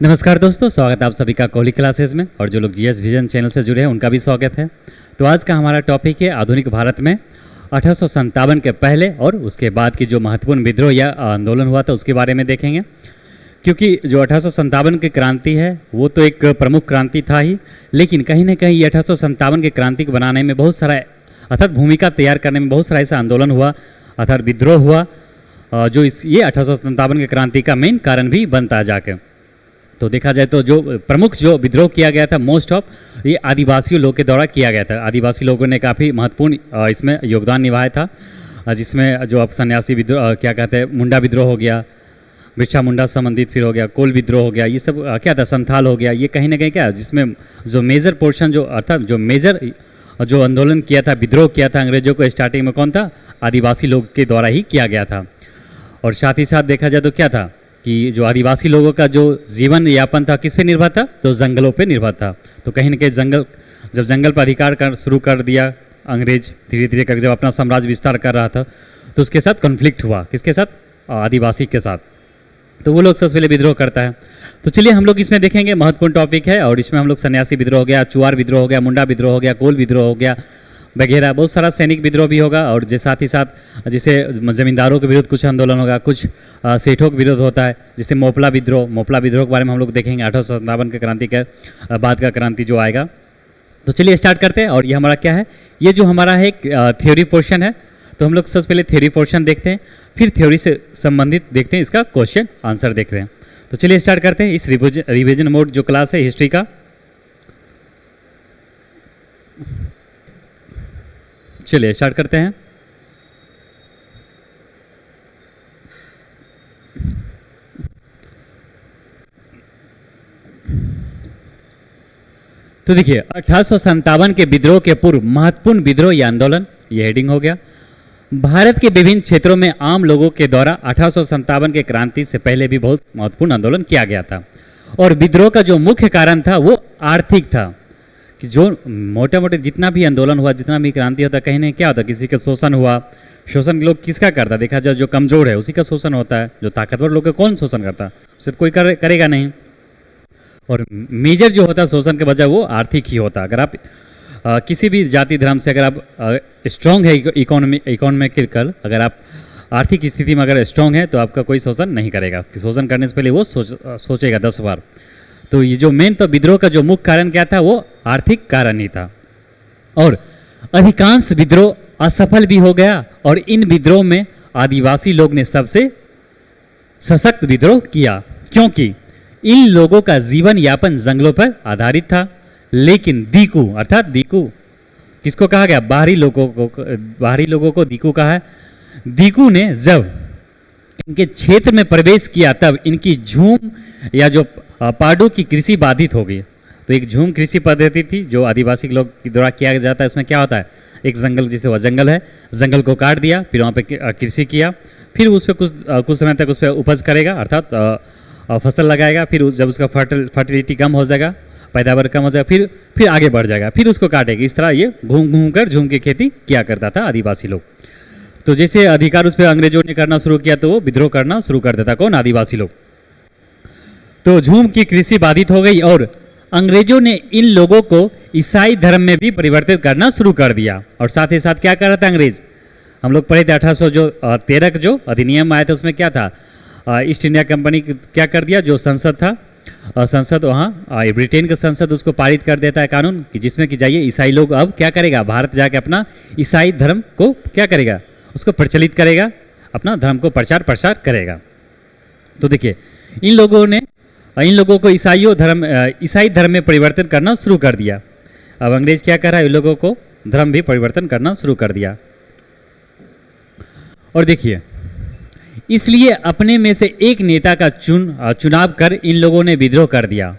नमस्कार दोस्तों, स्वागत है आप सभी का कोहली क्लासेस में। और जो लोग जीएस विजन चैनल से जुड़े हैं उनका भी स्वागत है। तो आज का हमारा टॉपिक है आधुनिक भारत में 1857 के पहले और उसके बाद की जो महत्वपूर्ण विद्रोह या आंदोलन हुआ था उसके बारे में देखेंगे। क्योंकि जो 1857 की क्रांति है वो तो एक प्रमुख क्रांति था ही, लेकिन कहीं ना कहीं 1857 की क्रांति को बनाने में बहुत सारा अर्थात भूमिका तैयार करने में बहुत सारा ऐसा आंदोलन हुआ अर्थात विद्रोह हुआ जो ये 1857 की क्रांति का मेन कारण भी बनता है जाके। तो देखा जाए तो जो प्रमुख जो विद्रोह किया गया था मोस्ट ऑफ ये आदिवासी लोग के द्वारा किया गया था। आदिवासी लोगों ने काफ़ी महत्वपूर्ण इसमें योगदान निभाया था, जिसमें जो अब सन्यासी विद्रोह क्या कहते हैं, मुंडा विद्रोह हो गया, बिरसा मुंडा संबंधित, फिर हो गया कोल विद्रोह हो गया, ये सब क्या था, संथाल हो गया। ये कहीं ना कहीं क्या जिसमें जो मेजर पोर्शन जो अर्थात जो मेजर जो आंदोलन किया था, विद्रोह किया था अंग्रेजों को स्टार्टिंग में कौन था, आदिवासी लोग के द्वारा ही किया गया था। और साथ ही साथ देखा जाए तो क्या था कि जो आदिवासी लोगों का जो जीवन यापन था किस पे निर्भर था, तो जंगलों पे निर्भर था। तो कहीं ना कहीं जब जंगल पर अधिकार कर शुरू कर दिया अंग्रेज धीरे धीरे करके, जब अपना साम्राज्य विस्तार कर रहा था तो उसके साथ कॉन्फ्लिक्ट हुआ, किसके साथ, आदिवासी के साथ। तो वो लोग सबसे पहले विद्रोह करता है। तो चलिए हम लोग इसमें देखेंगे, महत्वपूर्ण टॉपिक है। और इसमें हम लोग सन्यासी विद्रोह हो गया, चुआर विद्रोह हो गया, मुंडा विद्रोह हो गया, कोल विद्रोह हो गया वगैरह, बहुत सारा सैनिक विद्रोह भी होगा। और साथ ही साथ जैसे जमींदारों के विरुद्ध कुछ आंदोलन होगा, कुछ सेठों के विरुद्ध होता है, जैसे मोपला विद्रोह के बारे में हम लोग देखेंगे 1857 के क्रांति के बाद का क्रांति जो आएगा। तो चलिए स्टार्ट करते हैं। और ये हमारा क्या है, ये जो हमारा है एक थ्योरी पोर्शन है। तो हम लोग सबसे पहले थ्योरी पोर्शन देखते हैं, फिर थ्योरी से संबंधित देखते हैं, इसका क्वेश्चन आंसर देखते हैं। तो चलिए स्टार्ट करते हैं इस रिविजन मोड जो क्लास है हिस्ट्री का। चलिए स्टार्ट करते हैं। तो देखिए 1857 के विद्रोह के पूर्व महत्वपूर्ण विद्रोह या आंदोलन, ये हेडिंग हो गया। भारत के विभिन्न क्षेत्रों में आम लोगों के द्वारा 1857 के क्रांति से पहले भी बहुत महत्वपूर्ण आंदोलन किया गया था। और विद्रोह का जो मुख्य कारण था वो आर्थिक था, कि जो मोटे मोटे जितना भी आंदोलन हुआ, जितना भी क्रांति होता, कहीं ना क्या होता, किसी का शोषण हुआ। शोषण लोग किसका करता, देखा जाए जो कमजोर है उसी का शोषण होता है। जो ताकतवर लोग का कौन शोषण करता, उसे कोई करेगा नहीं। और मेजर जो होता शोषण के वजह वो आर्थिक ही होता। अगर आप किसी भी जाति धर्म से अगर आप स्ट्रांग है इकोनॉमिकल, अगर आप आर्थिक स्थिति में अगर स्ट्रांग है तो आपका कोई शोषण नहीं करेगा। शोषण करने से पहले वो सोचेगा 10 बार। तो ये जो मेन तो विद्रोह का जो मुख्य कारण क्या था, वो आर्थिक कारण ही था। और अधिकांश विद्रोह असफल भी हो गया। और इन विद्रोह में आदिवासी लोग ने सबसे सशक्त विद्रोह किया, क्योंकि इन लोगों का जीवन यापन जंगलों पर आधारित था। लेकिन दीकू अर्थात दीकू किसको कहा गया, बाहरी लोगों को दीकू कहा है। दीकू ने जब इनके क्षेत्र में प्रवेश किया तब इनकी झूम या जो पाडू की कृषि बाधित हो गई। तो एक झूम कृषि पद्धति थी जो आदिवासी लोग के द्वारा किया जाता है। इसमें क्या होता है, एक जंगल, जैसे वह जंगल है, जंगल को काट दिया, फिर वहाँ पे कृषि किया, फिर उस पर कुछ समय तक उस पर उपज करेगा अर्थात फसल लगाएगा। फिर जब उसका फर्टिलिटी कम हो जाएगा, पैदावार कम हो जाएगा, फिर आगे बढ़ जाएगा, फिर उसको काटेगा। इस तरह ये घूम कर झूम की खेती किया करता था आदिवासी लोग। तो जैसे अधिकार उस पर अंग्रेजों ने करना शुरू किया तो वो विद्रोह करना शुरू कर देता, कौन, आदिवासी लोग। तो झूम की कृषि बाधित हो गई और अंग्रेजों ने इन लोगों को ईसाई धर्म में भी परिवर्तित करना शुरू कर दिया। और साथ ही साथ क्या कर रहा था अंग्रेज, हम लोग पढ़े थे 1813 का जो अधिनियम आया था उसमें क्या था, ईस्ट इंडिया कंपनी क्या कर दिया, जो संसद था, संसद वहाँ ब्रिटेन का संसद उसको पारित कर देता है कानून कि जिसमें कि जाइए ईसाई लोग अब क्या करेगा, भारत जाके अपना ईसाई धर्म को क्या करेगा, उसको प्रचलित करेगा, अपना धर्म को प्रचार प्रसार करेगा। तो देखिए इन लोगों को ईसाई धर्म में परिवर्तन करना शुरू कर दिया। अब अंग्रेज क्या कर रहा है, इन लोगों को धर्म भी परिवर्तन करना शुरू कर दिया। और देखिए इसलिए अपने में से एक नेता का चुनाव कर इन लोगों ने विद्रोह कर दिया।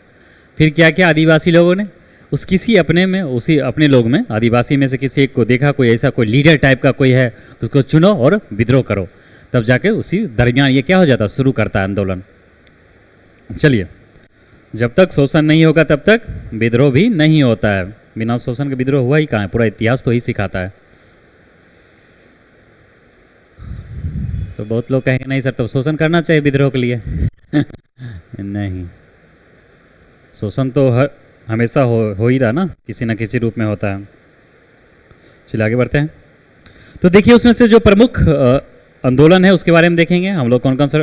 फिर क्या क्या आदिवासी लोगों ने उसी अपने लोग में आदिवासी में से किसी एक को देखा, कोई ऐसा कोई लीडर टाइप का कोई है तो उसको चुनो और विद्रोह करो। तब जाके उसी दरमियान ये क्या हो जाता, शुरू करता है आंदोलन। चलिए, जब तक शोषण नहीं होगा तब तक विद्रोह भी नहीं होता है। बिना शोषण के विद्रोह हुआ ही कहाँ है, पूरा इतिहास तो ही सिखाता है। तो बहुत लोग कहेंगे नहीं सर, तो शोषण करना चाहिए विद्रोह के लिए नहीं, शोषण तो हमेशा हो ही रहा ना, किसी न किसी रूप में होता है। चलिए आगे बढ़ते हैं। तो देखिए उसमें से जो प्रमुख आंदोलन है उसके बारे में देखेंगे हम लोग, कौन कौन सा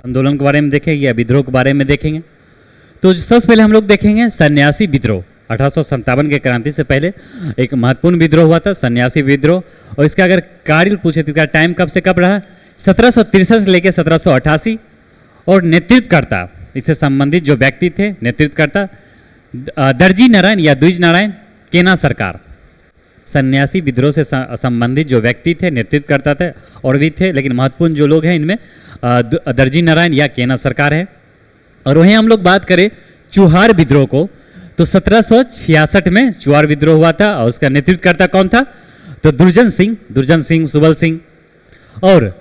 आंदोलन के बारे में देखेंगे या विद्रोह के बारे में देखेंगे। तो सबसे पहले हम लोग देखेंगे सन्यासी विद्रोह। 1857 के क्रांति से पहले एक महत्वपूर्ण विद्रोह हुआ था, सन्यासी विद्रोह। और इसका अगर कार्य पूछे तो इसका टाइम कब से कब रहा, 1763 से लेकर 1788। और नेतृत्वकर्ता, इससे संबंधित जो व्यक्ति थे नेतृत्वकर्ता दर्जी नारायण या द्विज नारायण केना सरकार। सन्यासी विद्रोह से संबंधित जो व्यक्ति थे नेतृत्वकर्ता थे और भी थे, लेकिन महत्वपूर्ण जो लोग हैं इनमें दर्जी नारायण या केना सरकार है। और वहीं हम लोग बात करें चुहार विद्रोह को, तो 1766 में चुहार विद्रोह हुआ था और उसका नेतृत्वकर्ता कौन था, तो दुर्जन सिंह सुबल सिंह। और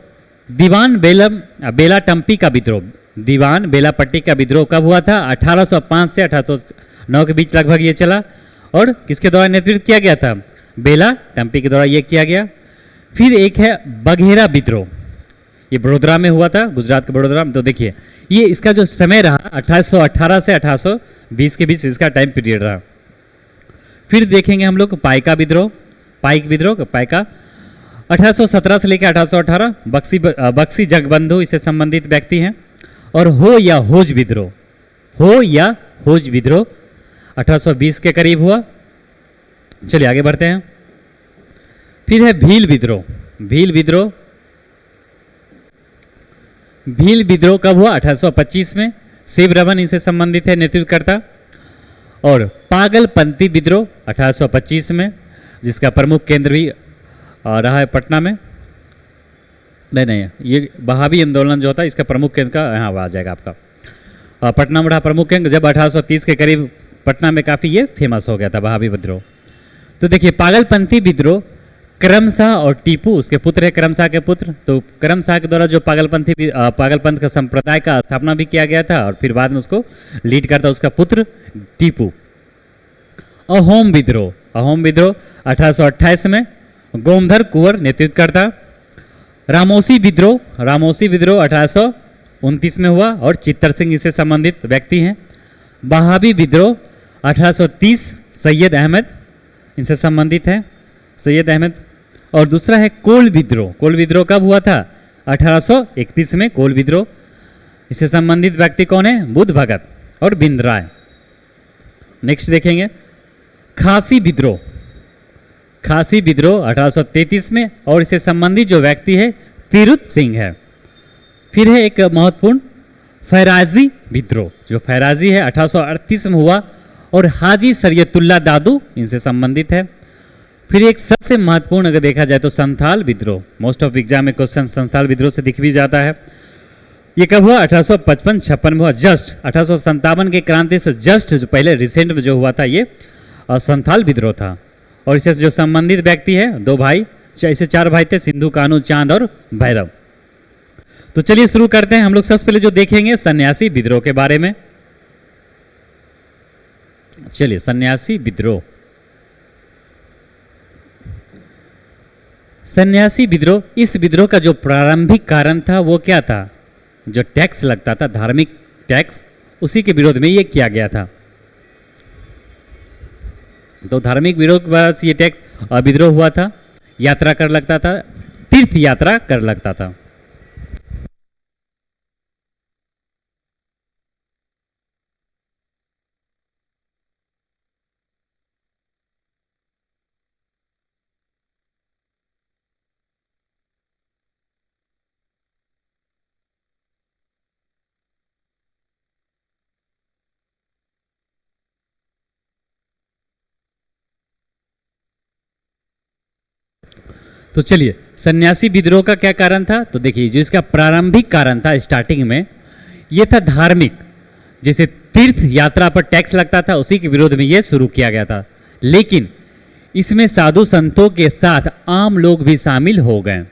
दीवान बेला टम्पी का विद्रोह, दीवान बेलापट्टी का विद्रोह कब हुआ था, 1805 से 1809 के बीच लगभग ये चला। और किसके द्वारा नेतृत्व किया गया था, बेला टम्पी के द्वारा ये किया गया। फिर एक है बघेरा विद्रोह, ये बड़ोदरा में हुआ था, गुजरात के बड़ोदरा में। तो देखिए ये इसका जो समय रहा 1818 से 1820 के बीच इसका टाइम पीरियड रहा। फिर देखेंगे हम लोग पाइका विद्रोह, पाइका 1817 से लेकर 1818, बक्सी जगबंधु इससे संबंधित व्यक्ति हैं। और हो या होज विद्रोह 1820 के करीब हुआ। चलिए आगे बढ़ते हैं। फिर है भील विद्रोह कब हुआ, 1825 में। शिव रमन इनसे संबंधित है नेतृत्वकर्ता। और पागलपंथी विद्रोह 1825 में, जिसका प्रमुख केंद्र भी रहा है पटना में। नहीं, ये बहावी आंदोलन जो होता है इसका प्रमुख केंद्र का यहाँ आ जाएगा आपका पटना में रहा प्रमुख केंद्र। जब 1830 के करीब पटना में काफ़ी ये फेमस हो गया था बहावी विद्रोह। तो देखिए पागलपंथी विद्रोह करमशाह और टीपू, उसके पुत्र है करमशाह के पुत्र। तो करमशाह के द्वारा जो पागलपंथ का संप्रदाय का स्थापना भी किया गया था और फिर बाद में उसको लीड करता उसका पुत्र टीपू। अहोम विद्रोह 1828 में, गोमधर कुंवर नेतृत्व करता। रामोसी विद्रोह 1829 में हुआ और चित्तर सिंह इससे संबंधित व्यक्ति हैं। बहावी विद्रोह 1830, सैयद अहमद इनसे संबंधित है, सैयद अहमद। और दूसरा है कोल विद्रोह कब हुआ था, 1831 में कोल विद्रोह। इससे संबंधित व्यक्ति कौन है, बुद्ध भगत और बिंद राय। नेक्स्ट देखेंगे खासी विद्रोह 1833 में और इससे संबंधित जो व्यक्ति है तिरुत सिंह है। फिर है एक महत्वपूर्ण फैराजी विद्रोह, जो फैराजी है 1838 में हुआ और हाजी सरियतुल्ला दादू इनसे संबंधित है। फिर एक सबसे महत्वपूर्ण अगर देखा जाए तो संथाल विद्रोह, मोस्ट ऑफ एग्जाम में क्वेश्चन संथाल विद्रोह से दिख भी जाता है। ये कब हुआ, 1855-56 में हुआ, जस्ट 1857 के क्रांति से जस्ट जो पहले रिसेंट में जो हुआ था ये संथाल विद्रोह था। और इससे जो संबंधित व्यक्ति है दो भाई, ऐसे चार भाई थे, सिंधु कानू चांद और भैरव। तो चलिए शुरू करते हैं। हम लोग सबसे पहले जो देखेंगे सन्यासी विद्रोह के बारे में। चलिए सन्यासी विद्रोह, इस विद्रोह का जो प्रारंभिक कारण था वो क्या था, जो टैक्स लगता था, धार्मिक टैक्स, उसी के विरोध में ये किया गया था। तो धार्मिक विरोध के बाद ये टैक्स विद्रोह हुआ था। यात्रा कर लगता था, तीर्थ यात्रा कर लगता था। तो चलिए सन्यासी विद्रोह का क्या कारण था, तो देखिए जो इसका प्रारंभिक कारण था स्टार्टिंग में ये था धार्मिक, जैसे तीर्थ यात्रा पर टैक्स लगता था उसी के विरोध में ये शुरू किया गया था। लेकिन इसमें साधु संतों के साथ आम लोग भी शामिल हो गए।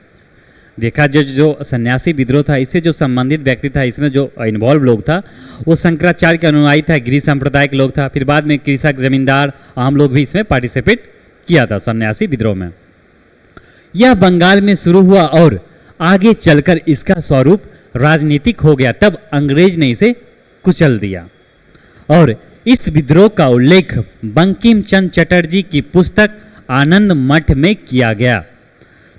देखा जो सन्यासी विद्रोह था इससे जो संबंधित व्यक्ति था, इसमें जो इन्वॉल्व लोग था वो शंकराचार्य के अनुयायी था, गिरी संप्रदाय के लोग था। फिर बाद में कृषक, जमींदार, आम लोग भी इसमें पार्टिसिपेट किया था सन्यासी विद्रोह में। यह बंगाल में शुरू हुआ और आगे चलकर इसका स्वरूप राजनीतिक हो गया। तब अंग्रेज ने इसे कुचल दिया और इस विद्रोह का उल्लेख बंकिम चंद्र चटर्जी की पुस्तक आनंद मठ में किया गया।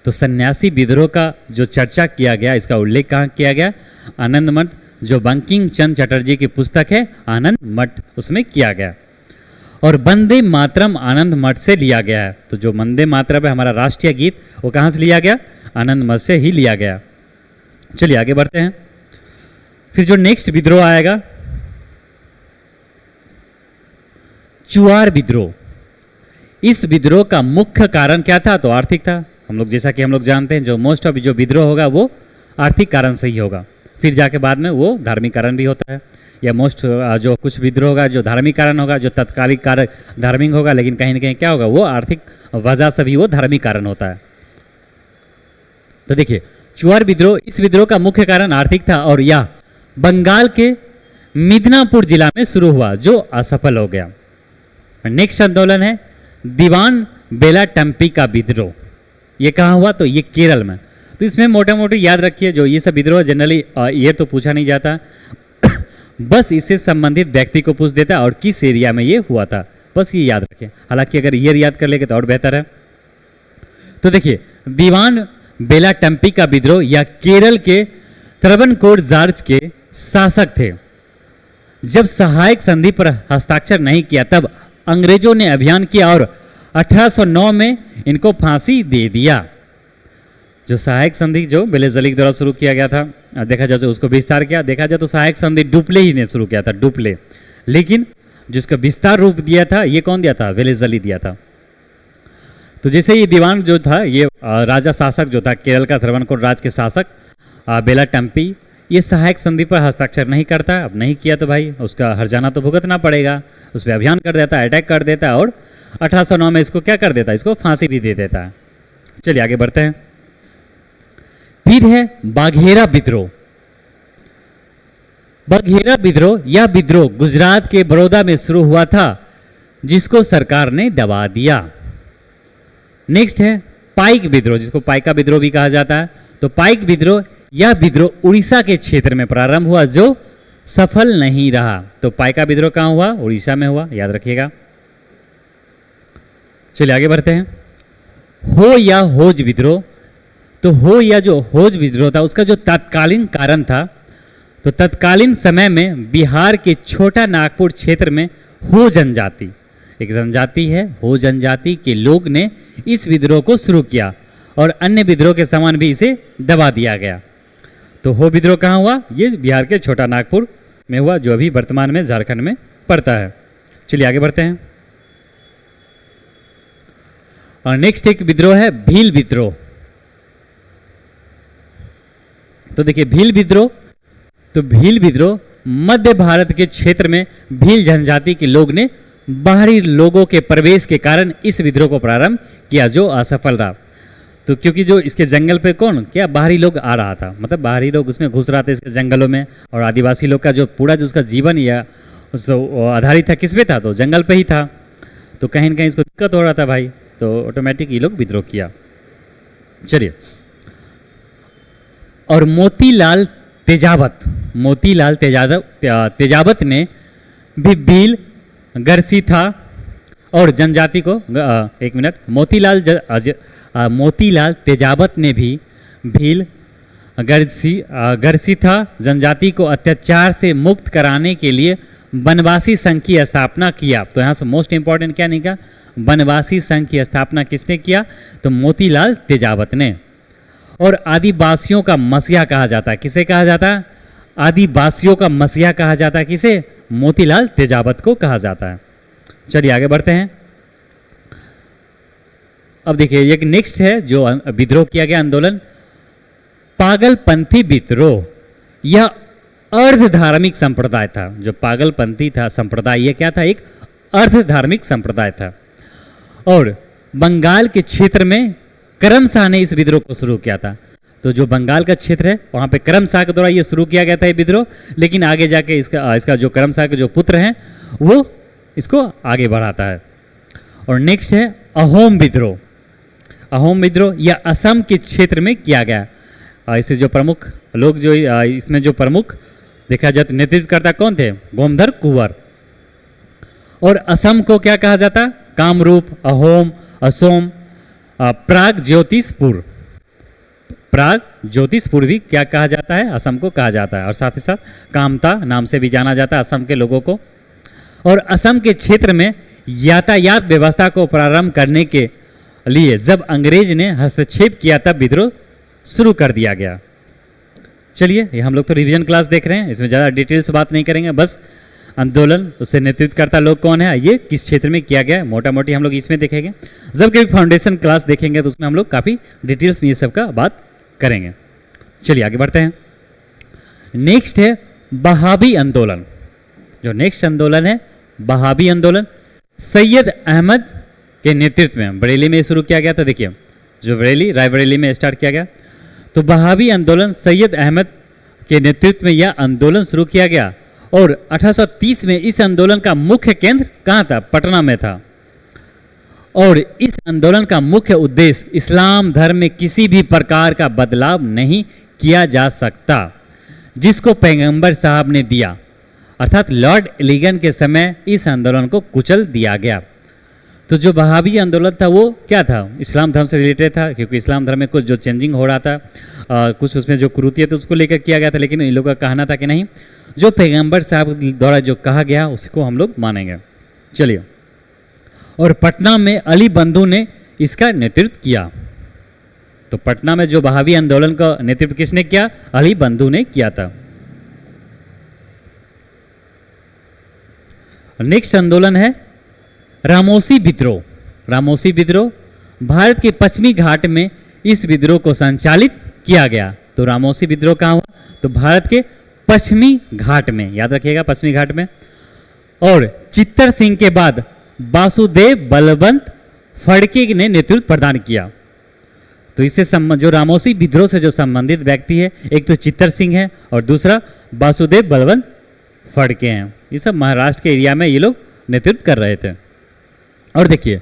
तो सन्यासी विद्रोह का जो चर्चा किया गया, इसका उल्लेख कहाँ किया गया? आनंद मठ, जो बंकिम चंद्र चटर्जी की पुस्तक है आनंद मठ, उसमें किया गया। और वंदे मातरम आनंद मठ से लिया गया है। तो जो वंदे मातरम है हमारा राष्ट्रीय गीत, वो कहाँ से लिया गया? आनंद मठ से ही लिया गया। चलिए आगे बढ़ते हैं। फिर जो नेक्स्ट विद्रोह आएगा, चुआर विद्रोह। इस विद्रोह का मुख्य कारण क्या था? तो आर्थिक था। हम लोग जैसा कि हम लोग जानते हैं, जो मोस्ट ऑफ जो विद्रोह होगा वो आर्थिक कारण से ही होगा, फिर जाके बाद में वो धार्मिक कारण भी होता है। या मोस्ट जो कुछ विद्रोह होगा जो धार्मिक कारण होगा, जो तत्कालिक कारण धार्मिक होगा, लेकिन कहीं ना कहीं क्या होगा, वो आर्थिक वजह से भी वो धार्मिक कारण होता है। तो देखिए, चुआर विद्रोह, इस विद्रोह का मुख्य कारण आर्थिक था और यह बंगाल के मिदनापुर जिला में शुरू हुआ, जो असफल हो गया। नेक्स्ट आंदोलन है दीवान बेलाटम्पी का विद्रोह। ये कहाँ हुआ? तो ये केरल में। तो इसमें मोटा मोटी याद रखिए, जो ये सब विद्रोह जनरली ये तो पूछा नहीं जाता बस इससे संबंधित व्यक्ति को पूछ देता और किस एरिया में ये हुआ था, बस ये याद रखें। हालांकि अगर ईयर याद कर लेंगे तो और बेहतर है। तो देखिए, दीवान बेलाटम्पी का विद्रोह या केरल के त्रवणकोर जार्ज के शासक थे। जब सहायक संधि पर हस्ताक्षर नहीं किया तब अंग्रेजों ने अभियान किया और 1809 में इनको फांसी दे दिया। जो सहायक संधि जो बेलेजली के द्वारा शुरू किया गया था, देखा जाए तो उसको विस्तार किया, देखा जाए तो सहायक संधि डुप्ले ही ने शुरू किया था, डुप्ले। लेकिन जिसका विस्तार रूप दिया था ये कौन दिया था? बेलेजली दिया था। तो जैसे ये दीवान जो था, ये राजा शासक जो था केरल का त्रवणकोर राज के शासक बेलाटम्पी, ये सहायक संधि पर हस्ताक्षर नहीं करता। अब नहीं किया तो भाई उसका हर्जाना तो भुगतना पड़ेगा। उस पर अभियान कर देता है, अटैक कर देता है और 1809 में इसको क्या कर देता है? इसको फांसी भी दे देता है। चलिए आगे बढ़ते हैं। फिर है बाघेरा विद्रोह। बाघेरा विद्रोह, यह विद्रोह गुजरात के बड़ौदा में शुरू हुआ था, जिसको सरकार ने दबा दिया। नेक्स्ट है पाइक विद्रोह, जिसको पाइका विद्रोह भी कहा जाता है। तो पाइक विद्रोह, यह विद्रोह उड़ीसा के क्षेत्र में प्रारंभ हुआ, जो सफल नहीं रहा। तो पाइका विद्रोह कहाँ हुआ? उड़ीसा में हुआ, याद रखिएगा। चलिए आगे बढ़ते हैं। हो या होज विद्रोह। तो हो या जो होज विद्रोह था, उसका जो तत्कालीन कारण था, तो तत्कालीन समय में बिहार के छोटा नागपुर क्षेत्र में हो जनजाति, एक जनजाति है, हो जनजाति के लोग ने इस विद्रोह को शुरू किया और अन्य विद्रोह के समान भी इसे दबा दिया गया। तो हो विद्रोह कहाँ हुआ? ये बिहार के छोटा नागपुर में हुआ, जो अभी वर्तमान में झारखंड में पड़ता है। चलिए आगे बढ़ते हैं। और नेक्स्ट एक विद्रोह है भील विद्रोह। तो देखिए भील विद्रोह, तो भील विद्रोह मध्य भारत के क्षेत्र में भील जनजाति के लोग ने बाहरी लोगों के प्रवेश के कारण इस विद्रोह को प्रारंभ किया, जो असफल रहा। तो क्योंकि जो इसके जंगल पे कौन क्या बाहरी लोग आ रहा था, मतलब बाहरी लोग उसमें घुस रहा था इसके जंगलों में, और आदिवासी लोग का जो पूरा जो उसका जीवन या उस आधारित था किस पे था? तो जंगल पे ही था। तो कहीं ना कहीं इसको दिक्कत हो रहा था भाई, तो ऑटोमेटिक ये लोग विद्रोह किया। चलिए, और मोतीलाल तेजावत, मोतीलाल तेजावत ने भी भील, गरसीथा और जनजाति को एक मिनट, मोतीलाल तेजावत ने भी भील, गरसीथा जनजाति को अत्याचार से मुक्त कराने के लिए बनवासी संघ की स्थापना किया। तो यहाँ से मोस्ट इंपॉर्टेंट क्या निकला? बनवासी संघ की स्थापना किसने किया? तो मोतीलाल तेजावत ने। और आदिवासियों का मसीहा कहा जाता है, किसे कहा जाता है? आदिवासियों का मसीहा कहा जाता है, किसे? मोतीलाल तेजावत को कहा जाता है। चलिए आगे बढ़ते हैं। अब देखिए एक नेक्स्ट है जो विद्रोह किया गया आंदोलन, पागलपंथी विद्रोह। यह अर्ध धार्मिक संप्रदाय था। जो पागलपंथी था संप्रदाय, यह क्या था? एक अर्ध धार्मिक संप्रदाय था। और बंगाल के क्षेत्र में करम शाह ने इस विद्रोह को शुरू किया था। तो जो बंगाल का क्षेत्र है वहाँ पे करम शाह के द्वारा ये शुरू किया गया था ये विद्रोह, लेकिन आगे जाके इसका जो करम शाह के जो पुत्र हैं वो इसको आगे बढ़ाता है। और नेक्स्ट है अहोम विद्रोह। अहोम विद्रोह यह असम के क्षेत्र में किया गया। इसे जो प्रमुख लोग जो इसमें जो प्रमुख देखा जाए तो नेतृत्व करता कौन थे? गोमधर कुंवर। और असम को क्या कहा जाता? कामरूप, अहोम, असोम, प्राग ज्योतिषपुर। प्राग ज्योतिषपुर भी क्या कहा जाता है? असम को कहा जाता है। और साथ ही साथ कामता नाम से भी जाना जाता है असम के लोगों को। और असम के क्षेत्र में यातायात व्यवस्था को प्रारंभ करने के लिए जब अंग्रेज ने हस्तक्षेप किया तब विद्रोह शुरू कर दिया गया। चलिए, ये हम लोग तो रिवीजन क्लास देख रहे हैं, इसमें ज़्यादा डिटेल से बात नहीं करेंगे। बस आंदोलन, उससे नेतृत्व करता लोग कौन है, ये किस क्षेत्र में किया गया है, मोटा मोटी हम लोग इसमें देखेंगे। जब कभी फाउंडेशन क्लास देखेंगे तो उसमें हम लोग काफ़ी डिटेल्स में ये सब का बात करेंगे। चलिए आगे बढ़ते हैं। नेक्स्ट है बहाबी आंदोलन। जो नेक्स्ट आंदोलन है बहाबी आंदोलन, सैयद अहमद के नेतृत्व में बरेली में शुरू किया गया था। देखिए, जो रायबरेली में स्टार्ट किया गया। तो बहाबी आंदोलन सैयद अहमद के नेतृत्व में यह आंदोलन शुरू किया गया और 1830 में इस आंदोलन का मुख्य केंद्र कहाँ था? पटना में था। और इस आंदोलन का मुख्य उद्देश्य इस्लाम धर्म में किसी भी प्रकार का बदलाव नहीं किया जा सकता जिसको पैगंबर साहब ने दिया, अर्थात लॉर्ड एलिगन के समय इस आंदोलन को कुचल दिया गया। तो जो बहाबी आंदोलन था वो क्या था? इस्लाम धर्म से रिलेटेड था, क्योंकि इस्लाम धर्म में कुछ जो चेंजिंग हो रहा था, कुछ उसमें जो कुरीति है उसको लेकर किया गया था। लेकिन इन लोगों का कहना था कि नहीं, जो पैगंबर साहब द्वारा जो कहा गया उसको हम लोग मानेंगे। चलिए, और पटना में अली बंधु ने इसका नेतृत्व किया। तो पटना में जो बहाबी आंदोलन का नेतृत्व किसने किया? अली बंधु ने किया था। नेक्स्ट आंदोलन है रामोसी विद्रोह। रामोसी विद्रोह भारत के पश्चिमी घाट में इस विद्रोह को संचालित किया गया। तो रामोसी विद्रोह कहाँ हुआ? तो भारत के पश्चिमी घाट में, याद रखिएगा पश्चिमी घाट में। और चित्तर सिंह के बाद वासुदेव बलवंत फड़के ने नेतृत्व प्रदान किया। तो इससे जो रामोसी विद्रोह से जो संबंधित व्यक्ति है, एक तो चित्तर सिंह है और दूसरा वासुदेव बलवंत फड़के हैं। ये सब महाराष्ट्र के एरिया में ये लोग नेतृत्व कर रहे थे। और देखिए,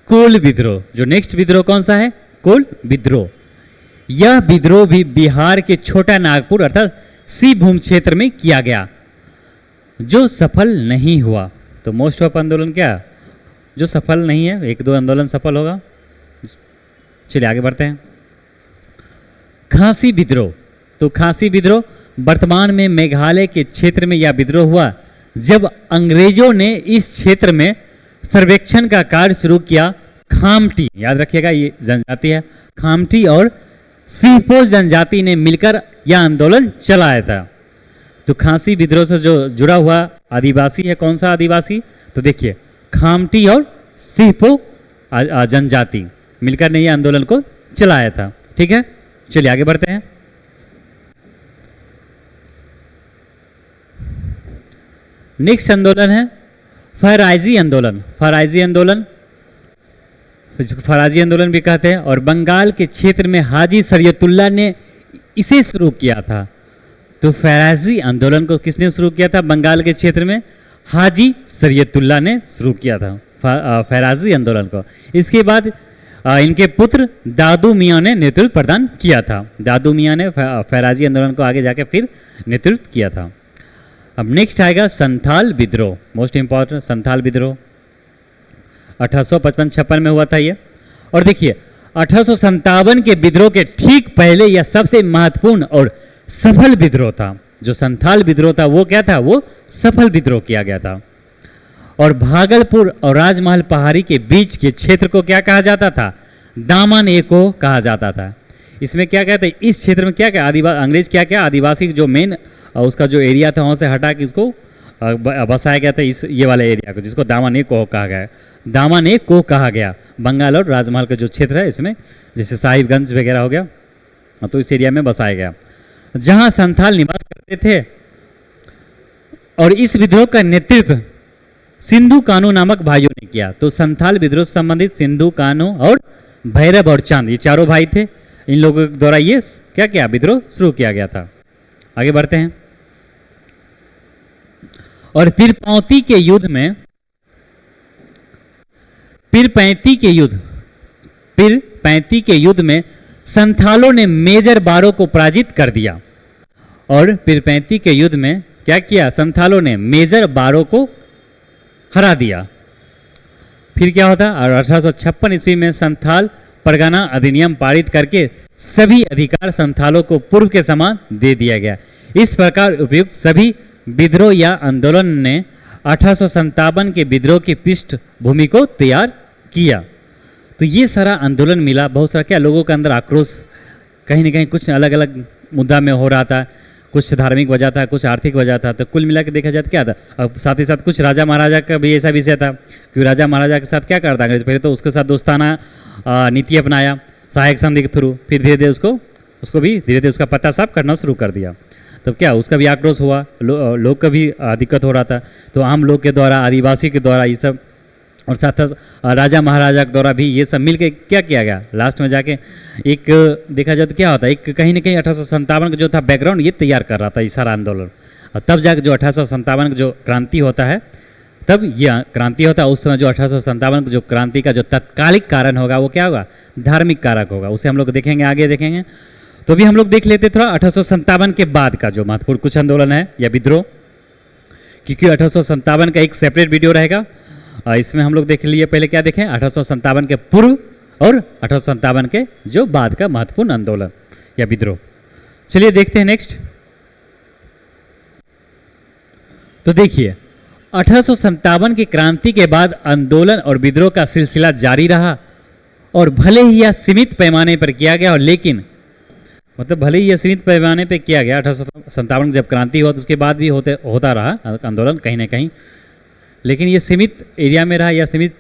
कोल विद्रोह, जो नेक्स्ट विद्रोह कौन सा है? कोल विद्रोह। यह विद्रोह भी बिहार के छोटा नागपुर अर्थात सिंहभूम क्षेत्र में किया गया, जो सफल नहीं हुआ। तो मोस्ट ऑफ आंदोलन क्या? जो सफल नहीं है, एक दो आंदोलन सफल होगा। चलिए आगे बढ़ते हैं। खासी विद्रोह। तो खासी विद्रोह वर्तमान में मेघालय के क्षेत्र में यह विद्रोह हुआ जब अंग्रेजों ने इस क्षेत्र में सर्वेक्षण का कार्य शुरू किया। खामटी, याद रखिएगा ये जनजाति है, खामटी और सिंहपो जनजाति ने मिलकर यह आंदोलन चलाया था। तो खासी विद्रोह से जो जुड़ा हुआ आदिवासी है, कौन सा आदिवासी? तो देखिए, खामटी और सिंहपो जनजाति मिलकर ने यह आंदोलन को चलाया था। ठीक है, चलिए आगे बढ़ते हैं। नेक्स्ट आंदोलन है फराइजी आंदोलन। फराइजी आंदोलन, फराजी आंदोलन भी कहते हैं। और बंगाल के क्षेत्र में हाजी शरीयतुल्लाह ने इसे शुरू किया था। तो फराजी आंदोलन को किसने शुरू किया था? बंगाल के क्षेत्र में हाजी शरीयतुल्लाह ने शुरू किया था फराजी आंदोलन को। इसके बाद इनके पुत्र दादू मियाँ ने नेतृत्व प्रदान किया था। दादू मियाँ ने फराजी आंदोलन को आगे जाके फिर नेतृत्व किया था। अब नेक्स्ट आएगा संथाल विद्रोह, मोस्ट इंपॉर्टेंट संथाल विद्रोह 1855-56 में हुआ था ये। और देखिए, 1857 के विद्रोह के ठीक पहले यह सबसे महत्वपूर्ण और सफल विद्रोह था। जो संथाल विद्रोह था वो क्या था? वो सफल विद्रोह किया गया था। और भागलपुर और राजमहल पहाड़ी के बीच के क्षेत्र को क्या कहा जाता था? दामन एको कहा जाता था। इसमें क्या कहते हैं? इस क्षेत्र में क्या क्या अंग्रेज क्या क्या आदिवासी जो मेन उसका जो एरिया था वहाँ से हटा के इसको बसाया गया था, इस ये वाले एरिया को, जिसको दामन एको कहा गया है। दामन एको कहा गया बंगाल और राजमहल का जो क्षेत्र है इसमें, जैसे साहिबगंज वगैरह हो गया, तो इस एरिया में बसाया गया जहाँ संथाल निवास करते थे। और इस विद्रोह का नेतृत्व सिंधु कानू नामक भाइयों ने किया। तो संथाल विद्रोह से संबंधित सिंधु कानू और भैरव और चांद, ये चारों भाई थे। इन लोगों के द्वारा ये क्या क्या विद्रोह शुरू किया गया था। आगे बढ़ते हैं। और पीरपैंती के युद्ध में संथालों ने मेजर बारो को पराजित कर दिया। और पीरपैंती के युद्ध में क्या किया? संथालों ने मेजर बारो को हरा दिया। फिर क्या होता, और 1856 ईस्वी में संथाल परगना अधिनियम पारित करके सभी अधिकार संथालों को पूर्व के समान दे दिया गया। इस प्रकार उपयुक्त सभी विद्रोह या आंदोलन ने 1857 के विद्रोह की पृष्ठभूमि को तैयार किया। तो ये सारा आंदोलन मिला, बहुत सारा क्या लोगों के अंदर आक्रोश, कहीं ना कहीं कुछ अलग अलग मुद्दा में हो रहा था, कुछ धार्मिक वजह था, कुछ आर्थिक वजह था। तो कुल मिला के देखा जाए तो क्या था, अब साथ ही साथ कुछ राजा महाराजा का भी ऐसा विषय था, क्योंकि राजा महाराजा के साथ क्या करता अंग्रेज, पहले तो उसके साथ दोस्ताना नीति अपनाया सहायक संधि के थ्रू, फिर धीरे धीरे उसको भी धीरे धीरे उसका पता साफ करना शुरू कर दिया। तब क्या उसका भी आक्रोश हुआ, लोग का भी दिक्कत हो रहा था। तो आम लोग के द्वारा, आदिवासी के द्वारा ये सब, और साथ राजा महाराजा के द्वारा भी ये सब मिलके क्या किया गया, लास्ट में जाके एक देखा जाए तो क्या होता है, एक कहीं ना कहीं 1857 का जो था बैकग्राउंड ये तैयार कर रहा था ये सारा आंदोलन। और तब जाके जो 1857 का जो क्रांति होता है, तब यह क्रांति होता है। उस समय जो 1857 का जो क्रांति का जो तत्कालिक कारण होगा वो क्या होगा, धार्मिक कारक होगा। उसे हम लोग देखेंगे, आगे देखेंगे। तो भी हम लोग देख लेते थोड़ा 1857 के बाद का जो महत्वपूर्ण कुछ आंदोलन है या विद्रोह, क्योंकि 1857 का एक सेपरेट वीडियो रहेगा। इसमें हम लोग देख लिए, पहले क्या देखें 1857 के पूर्व और 1857 के जो बाद का महत्वपूर्ण आंदोलन या विद्रोह। चलिए देखते हैं नेक्स्ट। तो देखिए 1857 की क्रांति के बाद आंदोलन और विद्रोह का सिलसिला जारी रहा, और भले ही यह सीमित पैमाने पर किया गया, और लेकिन मतलब भले ही यह सीमित पैमाने पर किया गया 1857 जब क्रांति हुआ तो उसके बाद भी होता रहा आंदोलन कहीं ना कहीं, लेकिन ये सीमित एरिया में रहा या सीमित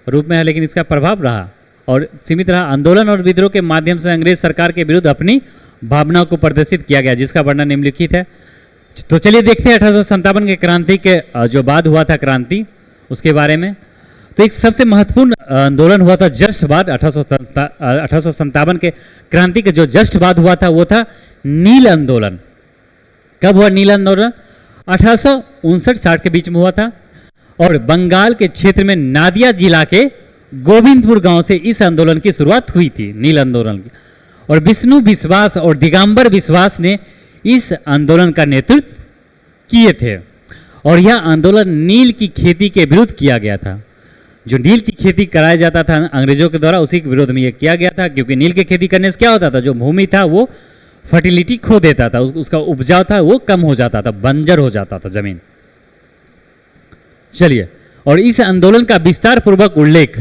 रूप में है, लेकिन इसका प्रभाव रहा और सीमित रहा। आंदोलन और विद्रोह के माध्यम से अंग्रेज सरकार के विरुद्ध अपनी भावनाओं को प्रदर्शित किया गया, जिसका वर्णन निम्नलिखित है। तो चलिए देखते हैं 1857 के क्रांति के जो बाद हुआ था क्रांति, उसके बारे में। तो एक सबसे महत्वपूर्ण आंदोलन हुआ था जस्ट बाद 1857 के क्रांति के जो जस्ट बाद हुआ था वो था नील आंदोलन। कब हुआ नील आंदोलन? 1859-60 के बीच में हुआ था, और बंगाल के क्षेत्र में नादिया जिला के गोविंदपुर गांव से इस आंदोलन की शुरुआत हुई थी, नील आंदोलन की। और विष्णु विश्वास और दिगंबर विश्वास ने इस आंदोलन का नेतृत्व किए थे, और यह आंदोलन नील की खेती के विरुद्ध किया गया था। जो नील की खेती कराया जाता था अंग्रेजों के द्वारा, उसी के विरोध में यह किया गया था, क्योंकि नील की खेती करने से क्या होता था, जो भूमि था वो फर्टिलिटी खो देता था, उसका उपजाऊ था वो कम हो जाता था, बंजर हो जाता था जमीन। चलिए, और इस आंदोलन का विस्तार पूर्वक उल्लेख,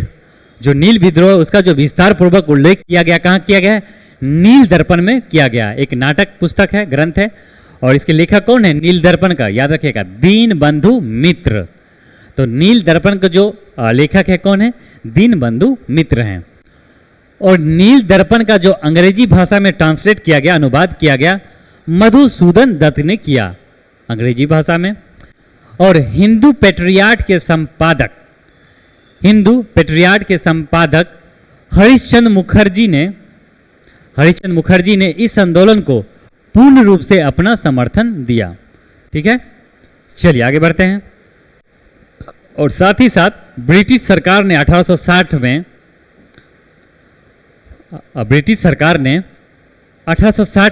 जो नील विद्रोह उसका जो विस्तार पूर्वक उल्लेख किया गया, कहाँ किया गया? नील दर्पण में किया गया। एक नाटक पुस्तक है, ग्रंथ है, और इसके लेखक कौन है? नील दर्पण का, याद रखिएगा, दीनबंधु मित्र। तो नील दर्पण का जो लेखक है कौन है? दीनबंधु मित्र हैं। और नील दर्पण का जो अंग्रेजी भाषा में ट्रांसलेट किया गया, अनुवाद किया गया, मधुसूदन दत्त ने किया अंग्रेजी भाषा में। और हिंदू पेट्रियाट के संपादक हरिश्चंद्र मुखर्जी ने इस आंदोलन को पूर्ण रूप से अपना समर्थन दिया। ठीक है, चलिए आगे बढ़ते हैं। और साथ ही साथ ब्रिटिश सरकार ने 1860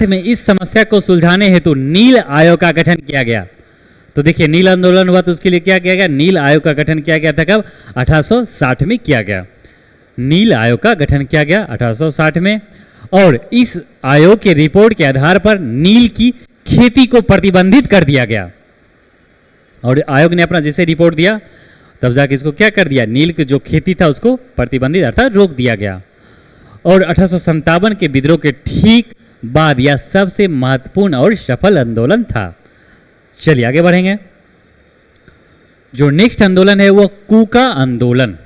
में इस समस्या को सुलझाने हेतु नील आयोग का गठन किया गया। तो देखिए, नील आंदोलन हुआ तो उसके लिए क्या किया गया? नील आयोग का गठन किया गया था। कब? 1860 में किया गया। नील आयोग का गठन किया गया 1860 में, और इस आयोग के रिपोर्ट के आधार पर नील की खेती को प्रतिबंधित कर दिया गया। और आयोग ने अपना जैसे रिपोर्ट दिया, तब जाके इसको क्या कर दिया? नील की जो खेती था उसको प्रतिबंधित अर्थात रोक दिया गया। और 1857 के विद्रोह के ठीक बाद यह सबसे महत्वपूर्ण और सफल आंदोलन था। चलिए आगे बढ़ेंगे। जो नेक्स्ट आंदोलन है वो कूका आंदोलन।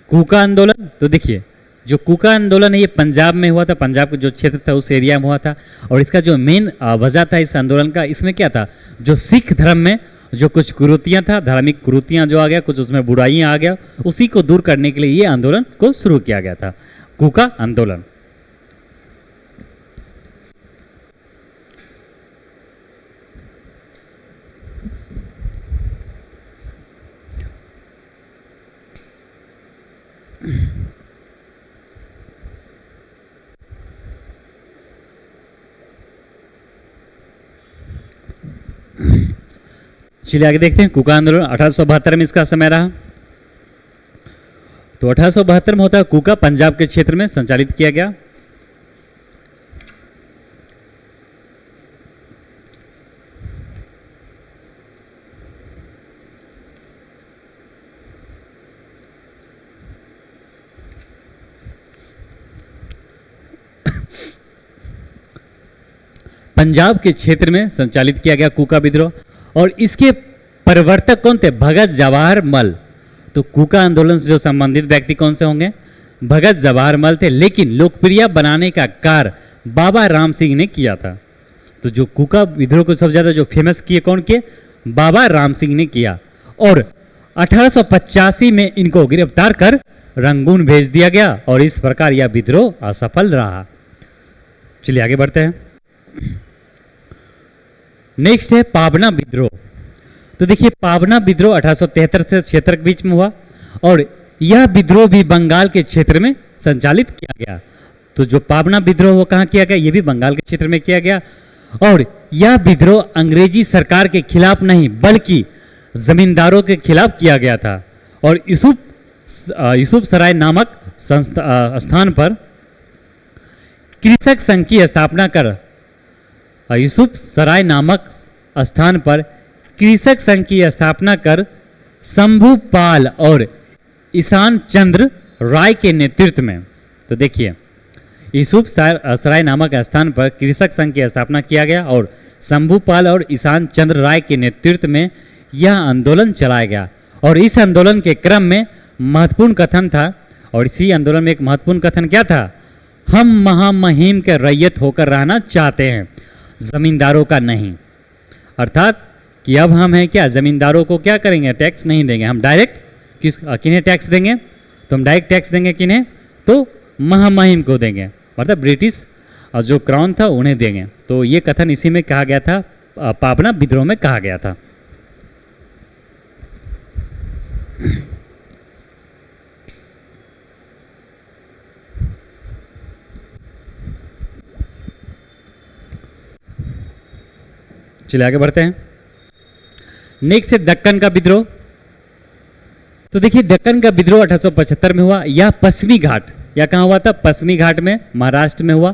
कूका आंदोलन, तो देखिए जो कूका आंदोलन है ये पंजाब में हुआ था, पंजाब का जो क्षेत्र था उस एरिया में हुआ था। और इसका जो मेन वजह था इस आंदोलन का, इसमें क्या था? जो सिख धर्म में जो कुछ कुरीतियां था, धार्मिक कुरीतियां जो आ गया, कुछ उसमें बुराइयां आ गया, उसी को दूर करने के लिए ये आंदोलन को शुरू किया गया था, कूका आंदोलन। चलिए आगे देखते हैं। कूका आंदोलन 1872 में इसका समय रहा। तो 1872 में होता है कूका, पंजाब के क्षेत्र में संचालित किया गया। पंजाब के क्षेत्र में संचालित किया गया कूका विद्रोह, और इसके प्रवर्तक कौन थे? भगत जवाहर मल। तो कूका आंदोलन से जो संबंधित व्यक्ति कौन से होंगे? भगत जवाहर मल थे, लेकिन लोकप्रिय बनाने का कार्य बाबा राम सिंह ने किया था। तो जो कूका विद्रोह को सबसे ज्यादा जो फेमस किए कौन किए? बाबा राम सिंह ने किया। और 1885 में इनको गिरफ्तार कर रंगून भेज दिया गया, और इस प्रकार यह विद्रोह असफल रहा। चलिए आगे बढ़ते हैं। नेक्स्ट है पाबना विद्रोह। तो देखिए, पाबना विद्रोह 1873 से 76 के बीच में हुआ, और यह विद्रोह भी बंगाल के क्षेत्र में संचालित किया गया। तो जो पाबना विद्रोह वो कहाँ किया गया? ये भी बंगाल के क्षेत्र में किया गया। और यह विद्रोह अंग्रेजी सरकार के खिलाफ नहीं, बल्कि जमींदारों के खिलाफ किया गया था। और यूसुफ सराय नामक स्थान पर कृषक संघ की स्थापना कर यूसुफ सराय नामक स्थान पर कृषक संघ की स्थापना कर शंभू पाल और ईशान चंद्र राय के नेतृत्व में, तो देखिए यूसुफ सराय नामक स्थान पर कृषक संघ की स्थापना किया गया, और शंभू पाल और ईशान चंद्र राय के नेतृत्व में यह आंदोलन चलाया गया। और इस आंदोलन के क्रम में महत्वपूर्ण कथन था, और इसी आंदोलन में एक महत्वपूर्ण कथन क्या था? हम महामहिम के रैयत होकर रहना चाहते हैं, जमींदारों का नहीं। अर्थात कि अब हम हैं क्या? जमींदारों को क्या करेंगे? टैक्स नहीं देंगे, हम डायरेक्ट किन्हें टैक्स देंगे? तो हम डायरेक्ट टैक्स देंगे किन्हें? तो महामहिम को देंगे, मतलब ब्रिटिश जो क्राउन था उन्हें देंगे। तो ये कथन इसी में कहा गया था, पाबना विद्रोह में कहा गया था। चलिए आगे बढ़ते हैं। नेक्स्ट है दक्कन का विद्रोह। तो देखिए, दक्कन का विद्रोह 1875 में हुआ। यह पश्चिमी घाट, या कहाँ हुआ था? पश्चिमी घाट में, महाराष्ट्र में हुआ।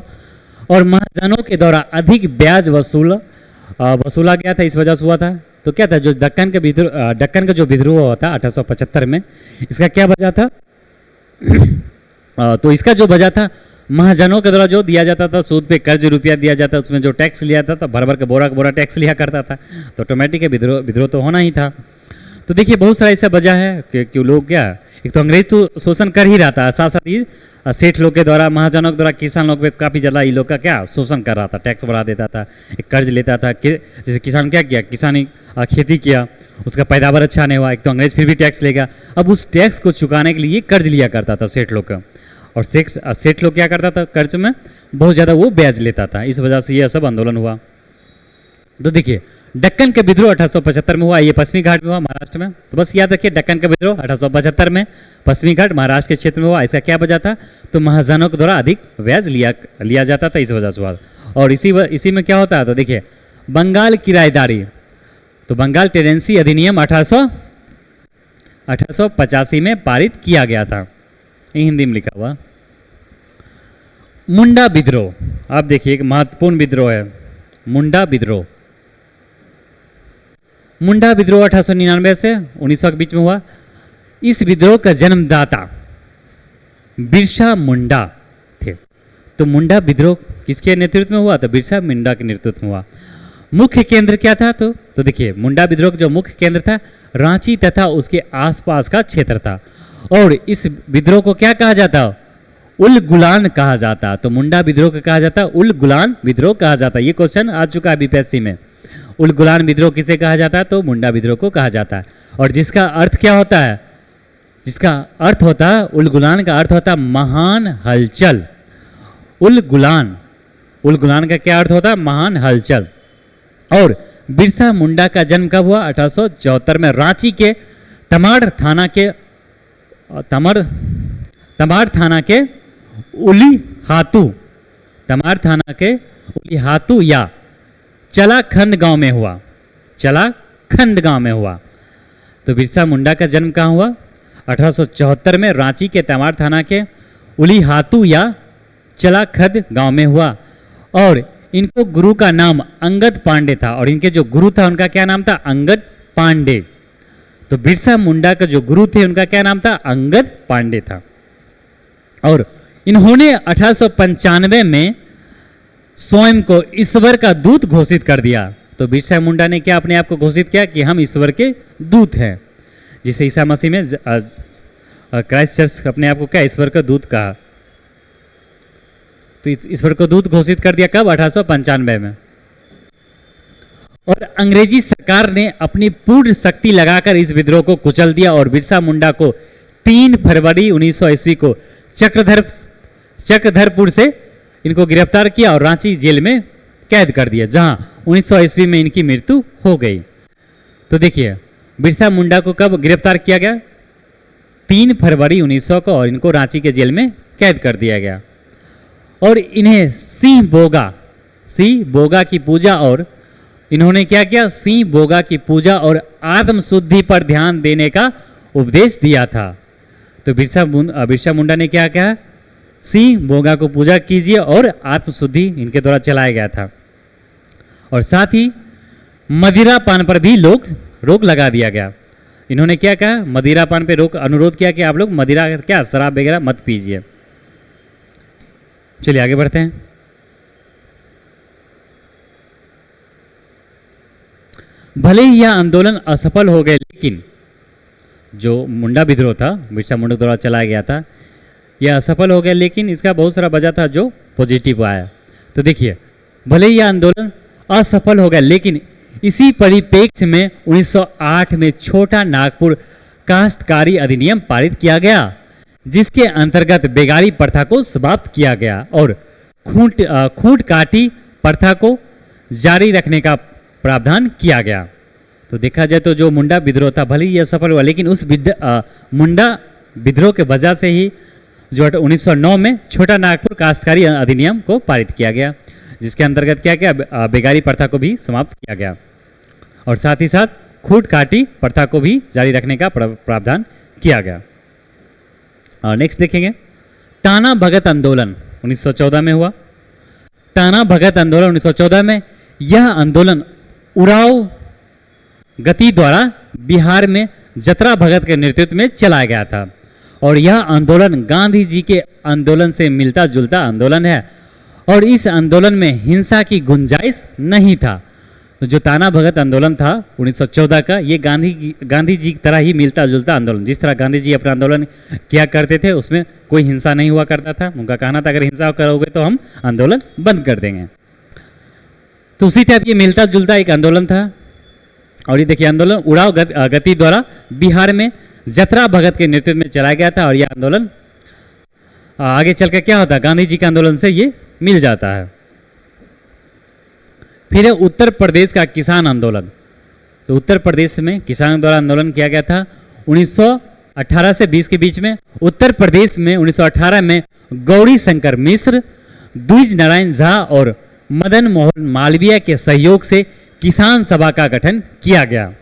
और महाजनों के द्वारा अधिक ब्याज वसूला गया था, इस वजह से हुआ था। तो क्या था? जो दक्कन का जो विद्रोह हुआ था 1875 में, इसका क्या वजह था? तो इसका जो वजह था, महाजनों के द्वारा जो दिया जाता था सूद पे कर्ज रुपया दिया जाता, उसमें जो टैक्स लिया जाता था, भर भर के बोरा का बोरा टैक्स लिया करता था। तो ऑटोमेटिक विद्रोह तो होना ही था। तो देखिए, बहुत सारा ऐसा वजह है कि लोग क्या, एक तो अंग्रेज तो शोषण कर ही रहा था, साथ साथ ही सेठ लोग के द्वारा, महाजनों के द्वारा किसान लोग पे काफ़ी ज़्यादा ये लोग का क्या शोषण कर रहा था, टैक्स बढ़ा देता था, एक कर्ज लेता था। जैसे किसान क्या किया? किसानी खेती किया, उसका पैदावार अच्छा नहीं हुआ, एक तो अंग्रेज फिर भी टैक्स लेगा। अब उस टैक्स को चुकाने के लिए कर्ज लिया करता था सेठ लोग का, और सेठ लोग क्या करता था? कर्ज में बहुत ज़्यादा वो ब्याज लेता था, इस वजह से यह सब आंदोलन हुआ। तो देखिए, दक्कन का विद्रोह 1875 में हुआ, ये पश्चिमी घाट में हुआ, महाराष्ट्र में। तो बस याद रखिए, दक्कन का विद्रोह 1875 में पश्चिमी घाट महाराष्ट्र के क्षेत्र में हुआ। इसका क्या वजह था? तो महाजनों के द्वारा अधिक ब्याज लिया जाता था, इस वजह से हुआ। और इसी में क्या होता है? तो देखिए, बंगाल किराएदारी, तो बंगाल टेनेंसी अधिनियम 1885 में पारित किया गया था, ये हिंदी में लिखा हुआ। मुंडा विद्रोह, आप देखिए एक महत्वपूर्ण विद्रोह है, मुंडा विद्रोह। मुंडा विद्रोह 1899 से 1900 के बीच में हुआ। इस विद्रोह का जन्मदाता बिरसा मुंडा थे। तो मुंडा विद्रोह किसके नेतृत्व में हुआ? तो बिरसा मुंडा के नेतृत्व में हुआ। मुख्य केंद्र क्या था? तो देखिए, मुंडा विद्रोह का जो मुख्य केंद्र था रांची तथा उसके आसपास का क्षेत्र था। और इस विद्रोह को क्या कहा जाता? उल गुलान कहा जाता। तो मुंडा विद्रोह को कहा जाता उल गुलान विद्रोह कहा जाता। ये क्वेश्चन आ चुका है बीपीएससी में। उल गुलान विद्रोह किसे कहा जाता है? तो मुंडा विद्रोह को कहा जाता है। और जिसका अर्थ क्या होता है? जिसका अर्थ होता है, उल गुलान का अर्थ होता है महान हलचल। उल गुलान का क्या अर्थ होता है? महान हलचल। और बिरसा मुंडा का जन्म कब हुआ? 1874 में रांची के तमाड़ थाना के उली हातू या चलाखंड गांव में हुआ। चलाखंड खंड गांव में हुआ। तो बिरसा मुंडा का जन्म कहाँ हुआ? 1874 में रांची के तमाड़ थाना के उलीहातू या चलाखद गांव में हुआ। और इनको गुरु का नाम अंगद पांडे था, और इनके जो गुरु था उनका क्या नाम था? अंगद पांडे। तो बिरसा मुंडा का जो गुरु थे उनका क्या नाम था? अंगद पांडे था। और इन्होंने 1895 में स्वयं को ईश्वर का दूत घोषित कर दिया। तो बिरसा मुंडा ने क्या अपने आप को घोषित किया कि हम ईश्वर के दूत हैं, जिसे ईसा मसीह में क्राइस्ट चर्च अपने आप को क्या ईश्वर का दूत कहा। तो ईश्वर को दूत घोषित कर दिया कब? 1895 में। और अंग्रेजी सरकार ने अपनी पूर्ण शक्ति लगाकर इस विद्रोह को कुचल दिया और बिरसा मुंडा को 3 फरवरी 1900 ईस्वी को चक्रधरपुर से इनको गिरफ्तार किया और रांची जेल में कैद कर दिया, जहां 1900 ईस्वी में इनकी मृत्यु हो गई। तो देखिए बिरसा मुंडा को कब गिरफ्तार किया गया? 3 फरवरी 1900 को, और इनको रांची के जेल में कैद कर दिया गया। और इन्हें सिंह बोगा की पूजा, और इन्होंने क्या किया? सिंह बोगा की पूजा और आत्म शुद्धि पर ध्यान देने का उपदेश दिया था। तो बिरसा मुंडा ने क्या कहा? सिंह बोगा को पूजा कीजिए, और आत्म शुद्धि इनके द्वारा चलाया गया था। और साथ ही मदिरा पान पर भी रोक लगा दिया गया। इन्होंने क्या कहा? मदिरा पान पे अनुरोध किया कि आप लोग मदिरा क्या शराब वगैरह मत पीजिए। चलिए आगे बढ़ते हैं। भले ही यह आंदोलन असफल हो गए, लेकिन जो मुंडा विद्रोह था, बिरसा मुंडा द्वारा चलाया गया था, यह असफल हो गया, लेकिन इसका बहुत सारा वजह था जो पॉजिटिव आया। तो देखिए भले ही यह आंदोलन असफल हो गया, लेकिन इसी परिप्रेक्ष्य में 1908 में छोटा नागपुर काश्तकारी अधिनियम पारित किया गया, जिसके अंतर्गत बेगारी प्रथा को समाप्त किया गया और खूंट काटी प्रथा को जारी रखने का प्रावधान किया गया। तो देखा जाए तो जो मुंडा विद्रोह था, भले ही यह सफल हुआ, लेकिन उस मुंडा विद्रोह के वजह से ही जो 1909 में छोटा नागपुर काश्तकारी अधिनियम को पारित किया गया, जिसके अंतर्गत क्या किया? बेगारी प्रथा को भी समाप्त किया गया और साथ ही साथ खूंट काटी प्रथा को भी जारी रखने का प्रावधान किया गया। नेक्स्ट देखेंगे, टाना भगत आंदोलन 1914 में हुआ। टाना भगत आंदोलन 1914 में, यह आंदोलन उराव गति द्वारा बिहार में जतरा भगत के नेतृत्व में चलाया गया था। और यह आंदोलन गांधी जी के आंदोलन से मिलता जुलता आंदोलन है, और इस आंदोलन में हिंसा की गुंजाइश नहीं था। तो जो टाना भगत आंदोलन था 1914 का, ये गांधी जी की तरह ही मिलता जुलता आंदोलन, जिस तरह गांधी जी अपना आंदोलन किया करते थे, उसमें कोई हिंसा नहीं हुआ करता था। उनका कहना था अगर हिंसा करोगे तो हम आंदोलन बंद कर देंगे। तो उसी टाइप ये मिलता जुलता एक आंदोलन था। और ये देखिए आंदोलन उड़ाव गति द्वारा बिहार में जतरा भगत के नेतृत्व में चलाया गया था, और यह आंदोलन आगे चलकर क्या होता है? गांधी जी के आंदोलन से ये मिल जाता है। फिर है उत्तर प्रदेश का किसान आंदोलन। तो उत्तर प्रदेश में किसानों द्वारा आंदोलन किया गया था 1918 से 20 के बीच में। उत्तर प्रदेश में 1918 में गौरी शंकर मिश्र, द्विज नारायण झा और मदन मोहन मालवीय के सहयोग से किसान सभा का गठन किया गया।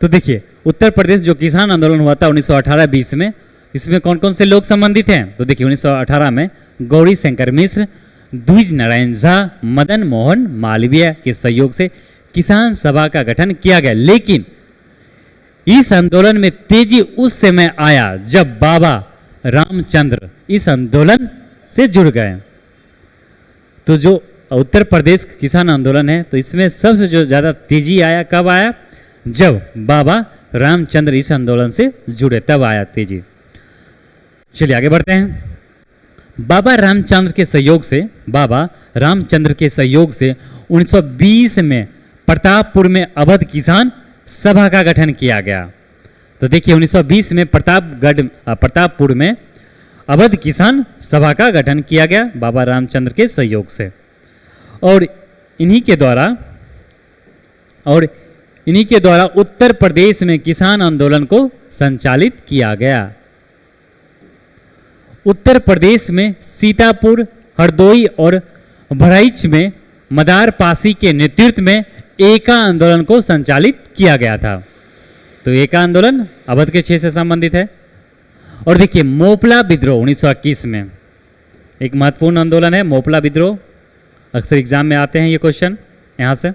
तो देखिए उत्तर प्रदेश जो किसान आंदोलन हुआ था 1918-20 में, इसमें कौन कौन से लोग संबंधित हैं? तो देखिए 1918 में गौरी शंकर मिश्र, द्विज नारायण झा, मदन मोहन मालवीय के सहयोग से किसान सभा का गठन किया गया। लेकिन इस आंदोलन में तेजी उस समय आया जब बाबा रामचंद्र इस आंदोलन से जुड़ गए। तो जो उत्तर प्रदेश किसान आंदोलन है, तो इसमें सबसे जो ज़्यादा तेजी आया कब आया? जब बाबा रामचंद्र इस आंदोलन से जुड़े, तब आया तेजी। चलिए आगे बढ़ते हैं। बाबा रामचंद्र के सहयोग से 1920 में प्रतापपुर में अवध किसान सभा का गठन किया गया। तो देखिए 1920 में प्रतापपुर में अवध किसान सभा का गठन किया गया बाबा रामचंद्र के सहयोग से, और इन्हीं के द्वारा उत्तर प्रदेश में किसान आंदोलन को संचालित किया गया। उत्तर प्रदेश में सीतापुर, हरदोई और बहराइच में मदार पासी के नेतृत्व में एका आंदोलन को संचालित किया गया था। तो एका आंदोलन अवध के क्षेत्र से संबंधित है। और देखिए मोपला विद्रोह 1921 में एक महत्वपूर्ण आंदोलन है। मोपला विद्रोह अक्सर एग्जाम में आते हैं ये क्वेश्चन यहाँ से।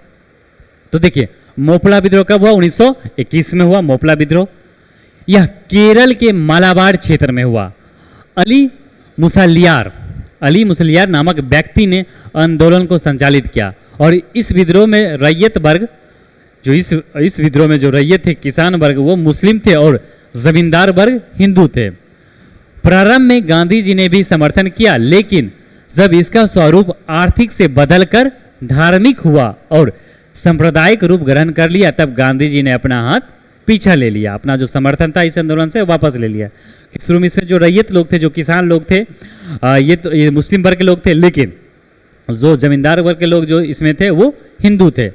तो देखिए मोपला विद्रोह कब हुआ? 1921 में हुआ मोपला विद्रोह। यह केरल के मालाबार क्षेत्र में हुआ। अली मुसलियार नामक व्यक्ति ने आंदोलन को संचालित किया और इस विद्रोह में रैयत वर्ग जो इस विद्रोह में जो रैयत थे, किसान वर्ग, वो मुस्लिम थे और जमींदार वर्ग हिंदू थे। प्रारंभ में गांधी जी ने भी समर्थन किया, लेकिन जब इसका स्वरूप आर्थिक से बदलकर धार्मिक हुआ और सांप्रदायिक रूप ग्रहण कर लिया, तब गांधी जी ने अपना हाथ पीछा ले लिया, अपना जो समर्थन था इस आंदोलन से वापस ले लिया। शुरू में इसमें जो रैयत लोग थे, जो किसान लोग थे, ये मुस्लिम वर्ग के लोग थे, लेकिन जो जमींदार वर्ग के लोग जो इसमें थे वो हिंदू थे।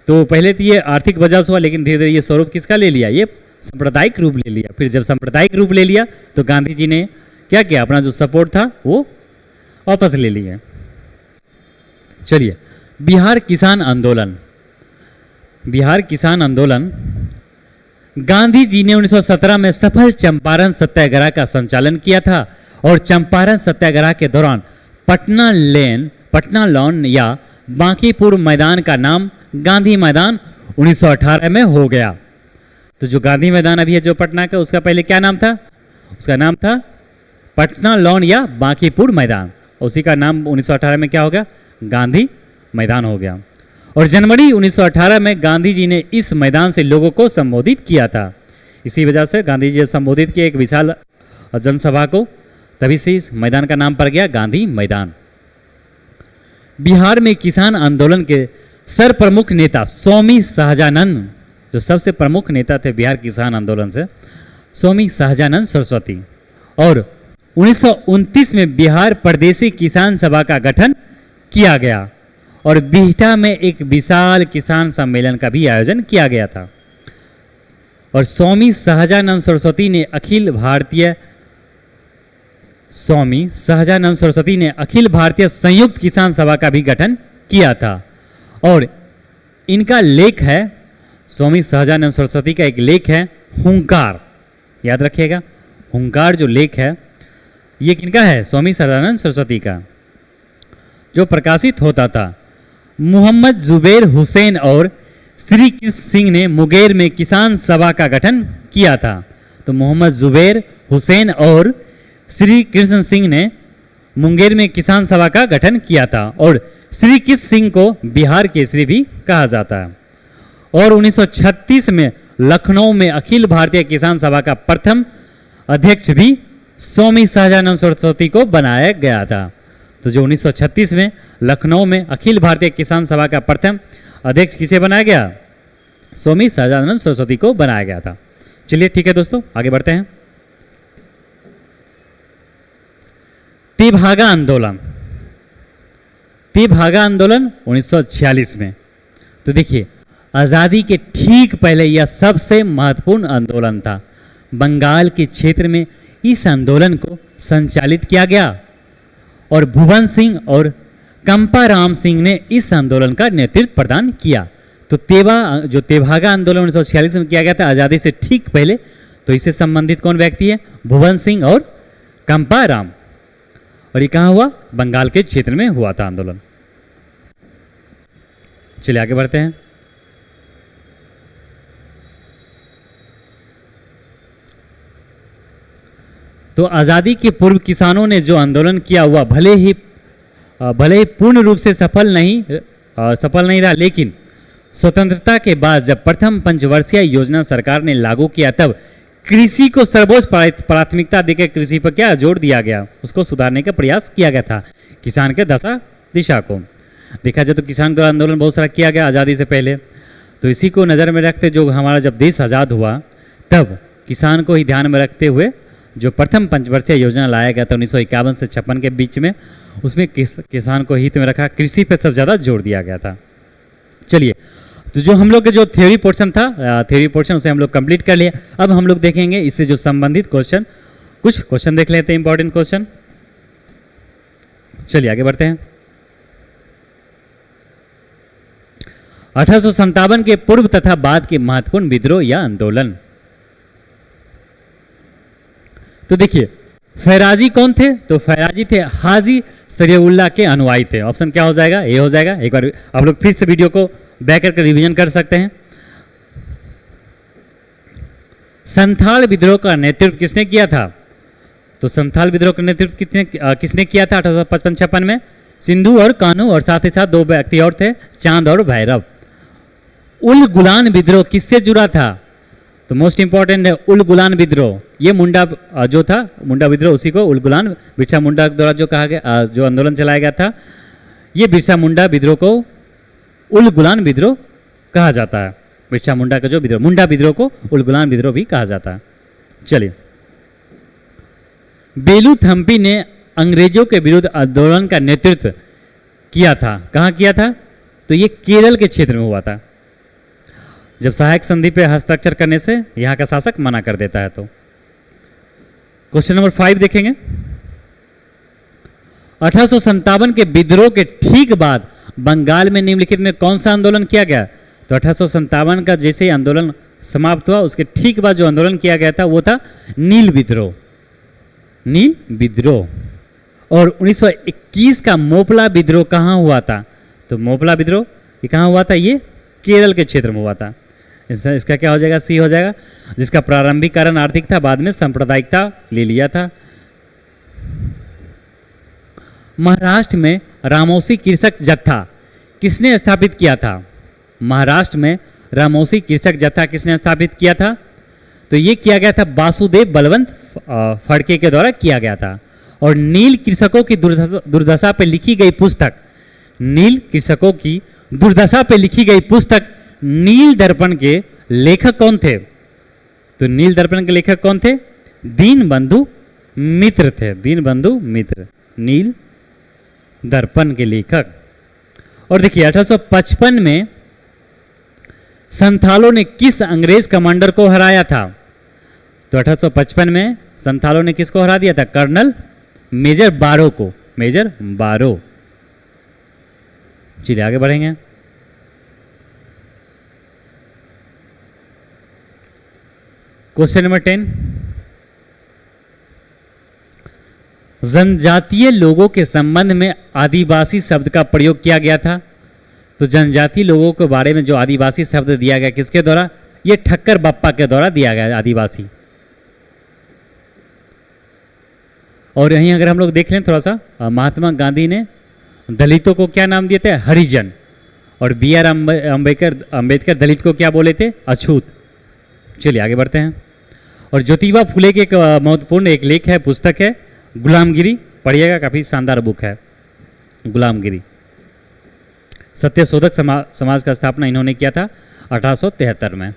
तो पहले तो ये आर्थिक वजह से हुआ, लेकिन धीरे धीरे ये स्वरूप किसका ले लिया? ये सांप्रदायिक रूप ले लिया। फिर जब सांप्रदायिक रूप ले लिया तो गांधी जी ने क्या किया? अपना जो सपोर्ट था वो वापस ले लिया। चलिए बिहार किसान आंदोलन गांधी जी ने 1917 में सफल चंपारण सत्याग्रह का संचालन किया था और चंपारण सत्याग्रह के दौरान पटना लॉन या बांकीपुर मैदान का नाम गांधी मैदान 1918 में हो गया। तो जो गांधी मैदान अभी है जो पटना का, उसका पहले क्या नाम था? उसका नाम था पटना लॉन या बांकीपुर मैदान। उसी का नाम 1918 में क्या हो गया? गांधी मैदान हो गया। और जनवरी 1918 में गांधी जी ने इस मैदान से लोगों को संबोधित किया था। इसी वजह से गांधी जी ने संबोधित किया एक विशाल जनसभा को, तभी से इस मैदान का नाम पड़ गया गांधी मैदान। बिहार में किसान आंदोलन के सरप्रमुख नेता स्वामी सहजानंद, जो सबसे प्रमुख नेता थे बिहार किसान आंदोलन से, स्वामी सहजानंद सरस्वती। और 1929 में बिहार प्रदेशी किसान सभा का गठन किया गया और बिहटा में एक विशाल किसान सम्मेलन का भी आयोजन किया गया था। और स्वामी सहजानंद सरस्वती ने अखिल भारतीय संयुक्त किसान सभा का भी गठन किया था। और इनका लेख है, स्वामी सहजानंद सरस्वती का एक लेख है हुंकार, याद रखिएगा। हुंकार जो लेख है ये किनका है? स्वामी सहजानंद सरस्वती का, जो प्रकाशित होता था। मोहम्मद जुबैर हुसैन और श्री कृष्ण सिंह ने मुंगेर में किसान सभा का गठन किया था। तो मोहम्मद जुबैर हुसैन और श्री कृष्ण सिंह ने मुंगेर में किसान सभा का गठन किया था और श्री कृष्ण सिंह को बिहार केसरी भी कहा जाता है। और 1936 में लखनऊ में अखिल भारतीय किसान सभा का प्रथम अध्यक्ष भी स्वामी सहजानंद सरस्वती को बनाया गया था। तो जो 1936 में लखनऊ में अखिल भारतीय किसान सभा का प्रथम अध्यक्ष किसे बनाया गया? स्वामी सहजानंद सरस्वती को बनाया गया था। चलिए ठीक है दोस्तों, आगे बढ़ते हैं। तेभागा आंदोलन 1946 में। तो देखिए आज़ादी के ठीक पहले यह सबसे महत्वपूर्ण आंदोलन था। बंगाल के क्षेत्र में इस आंदोलन को संचालित किया गया और भुवन सिंह और कंपाराम सिंह ने इस आंदोलन का नेतृत्व प्रदान किया। तो तेभागा आंदोलन 1946 में किया गया था आज़ादी से ठीक पहले। तो इससे संबंधित कौन व्यक्ति है? भुवन सिंह और कंपाराम। और ये कहाँ हुआ? बंगाल के क्षेत्र में हुआ था आंदोलन। चलिए आगे बढ़ते हैं। तो आज़ादी के पूर्व किसानों ने जो आंदोलन किया हुआ भले ही पूर्ण रूप से सफल नहीं रहा, लेकिन स्वतंत्रता के बाद जब प्रथम पंचवर्षीय योजना सरकार ने लागू किया, तब कृषि को सर्वोच्च प्राथमिकता देकर कृषि पर क्या जोर दिया गया, उसको सुधारने का प्रयास किया गया था, किसान के दिशा को। देखा जाए तो किसान का आंदोलन बहुत सारा किया गया आज़ादी से पहले। तो इसी को नज़र में रखते जो हमारा जब देश आज़ाद हुआ तब किसान को ही ध्यान में रखते हुए जो प्रथम पंचवर्षीय योजना लाया गया था 1951 से 56 के बीच में, उसमें किसान को हित में रखा, कृषि पर सब ज़्यादा जोर दिया गया था। चलिए तो जो हम लोग के जो थ्योरी पोर्शन उसे हम लोग कंप्लीट कर लिए। अब हम लोग देखेंगे इससे जो संबंधित कुछ क्वेश्चन देख लेते हैं, इंपॉर्टेंट क्वेश्चन। चलिए आगे बढ़ते हैं। 1857 के पूर्व तथा बाद के महत्वपूर्ण विद्रोह या आंदोलन। तो देखिए फैराजी कौन थे? तो फैराजी थे हाजी सरियउल्लाह के अनुयायी थे। ऑप्शन क्या हो जाएगा? ए हो जाएगा। एक बार आप लोग फिर से वीडियो को बैक करके रिवीजन कर सकते हैं। संथाल विद्रोह का नेतृत्व किसने किया था? तो संथाल विद्रोह का नेतृत्व किसने किया था 1855-56 में? सिंधु और कान्हू, और साथ ही साथ दो व्यक्ति और थे, चांद और भैरव। उल गुलान विद्रोह किससे जुड़ा था? तो मोस्ट इंपॉर्टेंट है उल गुलान विद्रोह। ये मुंडा जो था, मुंडा विद्रोह, उसी को उल गुलान बिरसा मुंडा द्वारा जो कहा गया, जो आंदोलन चलाया गया था, ये बिरसा मुंडा विद्रोह को उल गुलान विद्रोह कहा जाता है। बिरसा मुंडा का जो विद्रोह, मुंडा विद्रोह को उल गुलान विद्रोह भी कहा जाता है। चलिए, बेलूथम्पी ने अंग्रेजों के विरुद्ध आंदोलन का नेतृत्व किया था। कहाँ किया था? तो ये केरल के क्षेत्र में हुआ था, जब सहायक संधि पे हस्ताक्षर करने से यहाँ का शासक मना कर देता है। तो क्वेश्चन नंबर 5 देखेंगे। 1857 के विद्रोह के ठीक बाद बंगाल में निम्नलिखित में कौन सा आंदोलन किया गया? तो 1857 का जैसे ही आंदोलन समाप्त हुआ, उसके ठीक बाद जो आंदोलन किया गया था वो था नील विद्रोह। नील विद्रोह। और 1921 का मोपला विद्रोह कहाँ हुआ था? तो मोपला विद्रोह ये कहाँ हुआ था? ये केरल के क्षेत्र में हुआ था। इसका क्या हो जाएगा? सी हो जाएगा, जिसका प्रारंभिक कारण आर्थिक था, बाद में सांप्रदायिकता ले लिया था। महाराष्ट्र में रामोसी कृषक जत्था किसने स्थापित किया था? महाराष्ट्र में रामोसी कृषक जत्था किसने स्थापित किया था? तो ये किया गया था वासुदेव बलवंत फड़के के द्वारा किया गया था। और नील कृषकों की दुर्दशा पर लिखी गई पुस्तक, नील कृषकों की दुर्दशा पर लिखी गई पुस्तक नील दर्पण के लेखक कौन थे? तो नील दर्पण के लेखक कौन थे? दीनबंधु मित्र थे। दीनबंधु मित्र नील दर्पण के लेखक। और देखिए 1855 में संथालों ने किस अंग्रेज कमांडर को हराया था? तो 1855 में संथालों ने किसको हरा दिया था? कर्नल मेजर बारो को। मेजर बारो। चलिए आगे बढ़ेंगे। Question number 10। जनजातीय लोगों के संबंध में आदिवासी शब्द का प्रयोग किया गया था। तो जनजातीय लोगों के बारे में जो आदिवासी शब्द दिया गया किसके द्वारा? ये ठक्कर बप्पा के द्वारा दिया गया आदिवासी। और यहीं अगर हम लोग देख लें थोड़ा सा, महात्मा गांधी ने दलितों को क्या नाम दिए थे? हरिजन। और बी.आर. अम्बेडकर दलित को क्या बोले थे? अछूत। चलिए आगे बढ़ते हैं। और ज्योतिबा फुले के एक महत्वपूर्ण एक लेख है, पुस्तक है गुलामगिरी। पढ़िएगा, काफ़ी शानदार बुक है गुलामगिरी। सत्यशोधक समाज का स्थापना इन्होंने किया था 1873 में।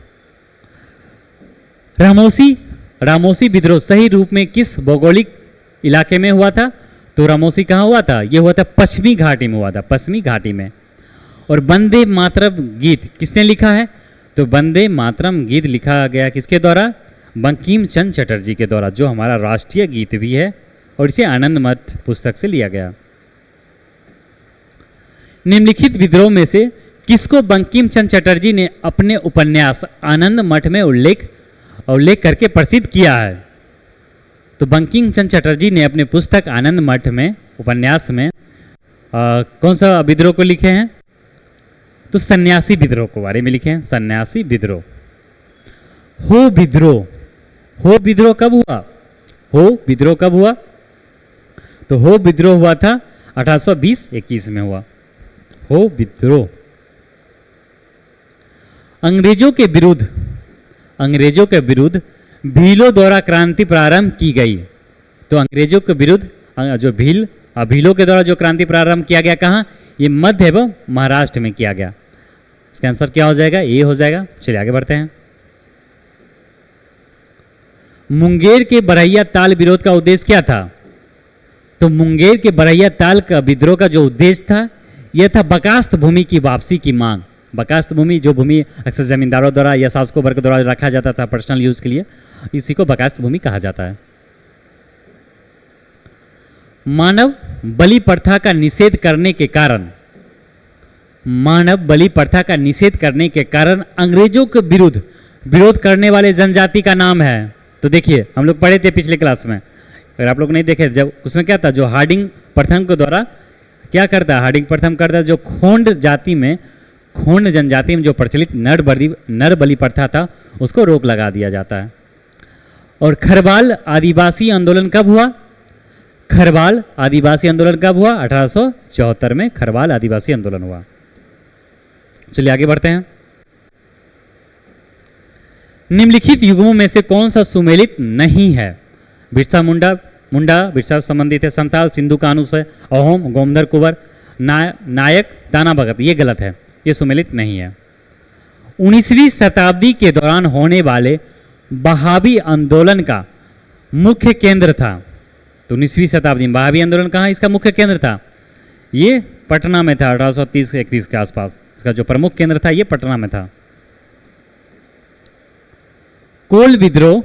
रामोसी विद्रोह सही रूप में किस भौगोलिक इलाके में हुआ था? तो रामोसी कहाँ हुआ था? ये हुआ था पश्चिमी घाटी में हुआ था, पश्चिमी घाटी में। और वंदे मातरम गीत किसने लिखा है? तो वंदे मातरम गीत लिखा गया किसके द्वारा? बंकिम चंद्र चटर्जी के द्वारा, जो हमारा राष्ट्रीय गीत भी है, और इसे आनंद मठ पुस्तक से लिया गया। निम्नलिखित विद्रोह में से किसको बंकिम चंद्र चटर्जी ने अपने उपन्यास आनंद मठ में उल्लेख करके प्रसिद्ध किया है? तो बंकिम चंद्र चटर्जी ने अपने पुस्तक आनंद मठ में उपन्यास में कौन सा विद्रोह को लिखे हैं? तो सन्यासी विद्रोह के बारे में लिखे हैं, सन्यासी विद्रोह। हो विद्रोह कब हुआ? हो विद्रोह कब हुआ? तो हो विद्रोह हुआ था 1820-21 में हुआ हो विद्रोह। अंग्रेजों के विरुद्ध भीलों द्वारा क्रांति प्रारंभ की गई। तो अंग्रेजों के विरुद्ध जो भीलों के द्वारा जो क्रांति प्रारंभ किया गया, कहाँ? ये मध्य एवं महाराष्ट्र में किया गया। इसका आंसर क्या हो जाएगा? ये हो जाएगा। चलिए आगे बढ़ते हैं। मुंगेर के बरहिया ताल विरोध का उद्देश्य क्या था? तो मुंगेर के बरहिया ताल का विद्रोह का जो उद्देश्य था, यह था बकास्त भूमि की वापसी की मांग। बकास्त भूमि, जो भूमि अक्सर जमींदारों द्वारा या शासकों वर्ग द्वारा रखा जाता था पर्सनल यूज के लिए, इसी को बकास्त भूमि कहा जाता है। मानव बलि प्रथा का निषेध करने के कारण मानव बलि प्रथा का निषेध करने के कारण अंग्रेजों के विरुद्ध विरोध करने वाले जनजाति का नाम है। तो देखिए हम लोग पढ़े थे पिछले क्लास में, अगर आप लोग नहीं देखे जब उसमें क्या था, जो हार्डिंग प्रथम के द्वारा क्या करता है, हार्डिंग प्रथम करता है जो खोंड जनजाति में जो प्रचलित नर बलि प्रथा था उसको रोक लगा दिया जाता है। और खरवाल आदिवासी आंदोलन कब हुआ? खरवाल आदिवासी आंदोलन कब हुआ? 1874 में खरवाल आदिवासी आंदोलन हुआ। चलिए आगे बढ़ते हैं। निम्नलिखित युग्मों में से कौन सा सुमेलित नहीं है? बिरसा मुंडा बिरसा से संबंधित है, संताल सिंधु कानू से, अहोम गोमधर कुंवर, नायक दाना भगत, ये गलत है, ये सुमेलित नहीं है। 19वीं शताब्दी के दौरान होने वाले बहावी आंदोलन का मुख्य केंद्र था। तो 19वीं शताब्दी में बहावी आंदोलन कहाँ इसका मुख्य केंद्र था? ये पटना में था, 1830-31 के आसपास इसका जो प्रमुख केंद्र था ये पटना में था। कोल विद्रोह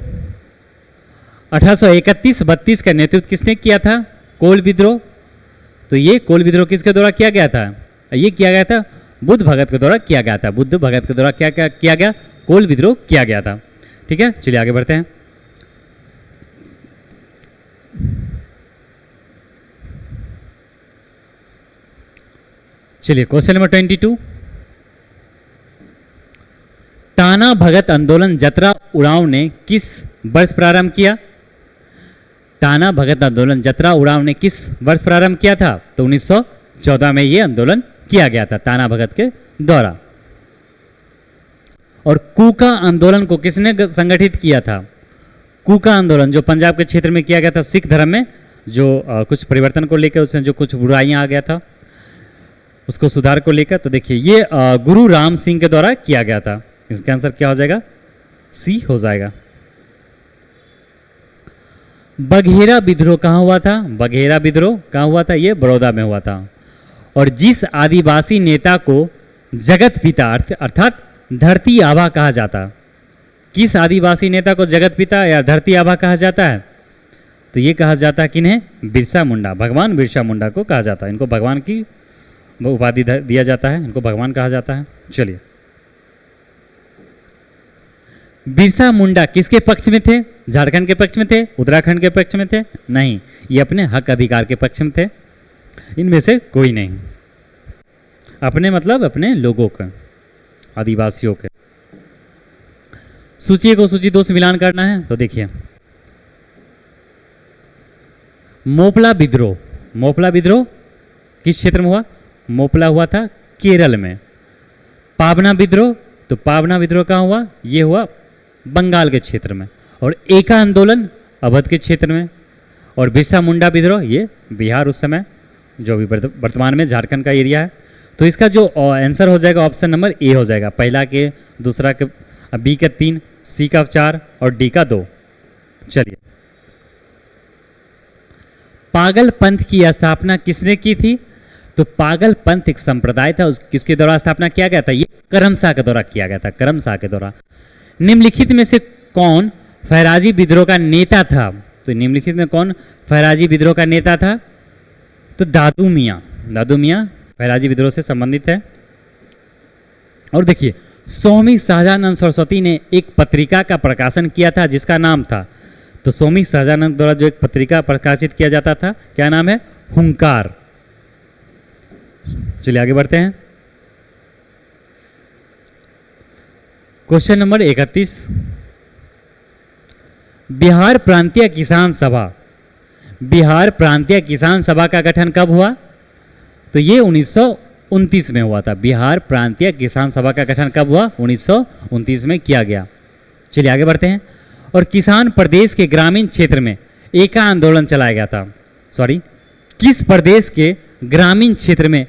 1831-32 का नेतृत्व किसने किया था? कोल विद्रोह। तो ये कोल विद्रोह किसके द्वारा किया गया था? ये किया गया था बुद्ध भगत के द्वारा किया गया था। बुद्ध भगत के द्वारा क्या किया गया? कोल विद्रोह किया गया था। ठीक है, चलिए आगे बढ़ते हैं। चलिए क्वेश्चन नंबर 22, ताना भगत आंदोलन जतरा उड़ाव ने किस वर्ष प्रारंभ किया? ताना भगत आंदोलन जतरा उड़ाव ने किस वर्ष प्रारंभ किया था? तो 1914 में यह आंदोलन किया गया था ताना भगत के द्वारा। और कूका आंदोलन को किसने संगठित किया था? कूका आंदोलन जो पंजाब के क्षेत्र में किया गया था, सिख धर्म में जो कुछ परिवर्तन को लेकर, उसमें जो कुछ बुराइयां आ गया था उसको सुधार को लेकर। तो देखिए ये गुरु राम सिंह के द्वारा किया गया था। इसका आंसर क्या हो जाएगा? सी हो जाएगा। बघेरा विद्रोह कहाँ हुआ था? बघेरा विद्रोह कहाँ हुआ था? ये बड़ौदा में हुआ था। और जिस आदिवासी नेता को जगत पिता अर्थात धरती आभा कहा जाता, किस आदिवासी नेता को जगत पिता या धरती आभा कहा जाता है? तो ये कहा जाता है किन्हें? बिरसा मुंडा, भगवान बिरसा मुंडा को कहा जाता है। इनको भगवान की उपाधि दिया जाता है, इनको भगवान कहा जाता है। चलिए, बिरसा मुंडा किसके पक्ष में थे? झारखंड के पक्ष में थे? उत्तराखंड के पक्ष में थे? नहीं, ये अपने हक अधिकार के पक्ष में थे। इनमें से कोई नहीं, अपने मतलब अपने लोगों के, आदिवासियों के। सूची को सूची 2 से मिलान करना है। तो देखिए, मोपला विद्रोह किस क्षेत्र में हुआ? मोपला हुआ था केरल में। पावना विद्रोह, तो पावना विद्रोह कहाँ हुआ? ये हुआ बंगाल के क्षेत्र में। और एका आंदोलन अवध के क्षेत्र में। और बिरसा मुंडा विद्रोह ये बिहार, उस समय जो भी वर्तमान में झारखंड का एरिया है। तो इसका जो आंसर हो जाएगा ऑप्शन नंबर ए हो जाएगा। पहला के, दूसरा के, बी का 3, सी का 4 और डी का 2। चलिए, पागल पंथ की स्थापना किसने की थी? तो पागल पंथ एक संप्रदाय था, किसके द्वारा स्थापना किया गया था? ये करमशाह के द्वारा किया गया था, करमशाह के द्वारा। निम्नलिखित में से कौन फैराजी विद्रोह का नेता था? तो निम्नलिखित में कौन फैराजी विद्रोह का नेता था? तो दादू मियाँ फैराजी विद्रोह से संबंधित है। और देखिए, स्वामी सहजानंद सरस्वती ने एक पत्रिका का प्रकाशन किया था जिसका नाम था, तो स्वामी सहजानंद द्वारा जो एक पत्रिका प्रकाशित किया जाता था, क्या नाम है? हुंकार। चलिए आगे बढ़ते हैं। क्वेश्चन नंबर 31, बिहार प्रांतीय किसान सभा का गठन कब हुआ? तो ये 1929 में हुआ था। बिहार प्रांतीय किसान सभा का गठन कब हुआ? 1929 में किया गया। चलिए आगे बढ़ते हैं। और किसान प्रदेश के ग्रामीण क्षेत्र में एका आंदोलन चलाया गया था। किस प्रदेश के ग्रामीण क्षेत्र में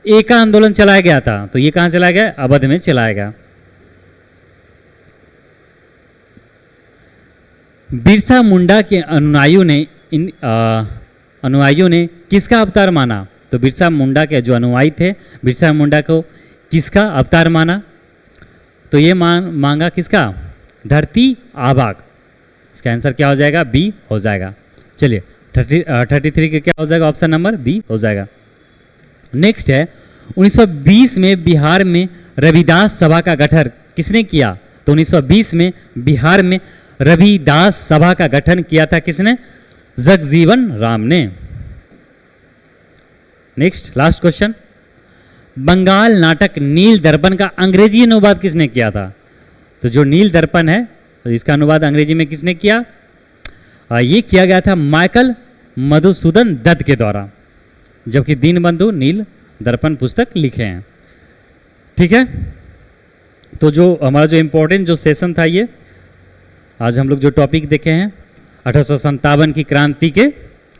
एका आंदोलन चलाया गया था? तो ये कहाँ चलाया गया? अवध में चलाया गया। बिरसा मुंडा के अनुयायियों ने किसका अवतार माना? तो बिरसा मुंडा के जो अनुयायी थे, बिरसा मुंडा को किसका अवतार माना? तो ये मांगा किसका? धरती आभा। इसका आंसर क्या हो जाएगा? बी हो जाएगा। चलिए 33 का क्या हो जाएगा? ऑप्शन नंबर बी हो जाएगा। नेक्स्ट है 1920 में बिहार में रविदास सभा का गठन किसने किया? तो 1920 में बिहार में रविदास सभा का गठन किया था किसने? जगजीवन राम ने। नेक्स्ट लास्ट क्वेश्चन, बंगाल नाटक नील दर्पण का अंग्रेजी अनुवाद किसने किया था? तो जो नील दर्पण है तो इसका अनुवाद अंग्रेजी में किसने किया? ये किया गया था माइकल मधुसूदन दत्त के द्वारा, जबकि दीनबंधु नील दर्पण पुस्तक लिखे हैं। ठीक है, तो जो हमारा जो इम्पोर्टेंट जो सेशन था, ये आज हम लोग जो टॉपिक देखे हैं 1857 की क्रांति के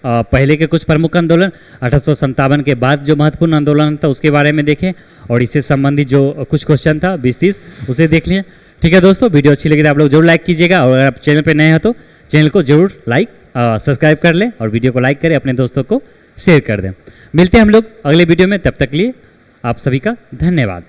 पहले के कुछ प्रमुख आंदोलन, 1857 के बाद जो महत्वपूर्ण आंदोलन था उसके बारे में देखें, और इससे संबंधित जो कुछ क्वेश्चन था 20-30 उसे देख लिए। ठीक है दोस्तों, वीडियो अच्छी लगी तो आप लोग जरूर लाइक कीजिएगा, और अगर आप चैनल पे नए हो तो चैनल को जरूर सब्सक्राइब कर लें, और वीडियो को लाइक करें, अपने दोस्तों को शेयर कर दें। मिलते हैं हम लोग अगले वीडियो में, तब तक लिए आप सभी का धन्यवाद।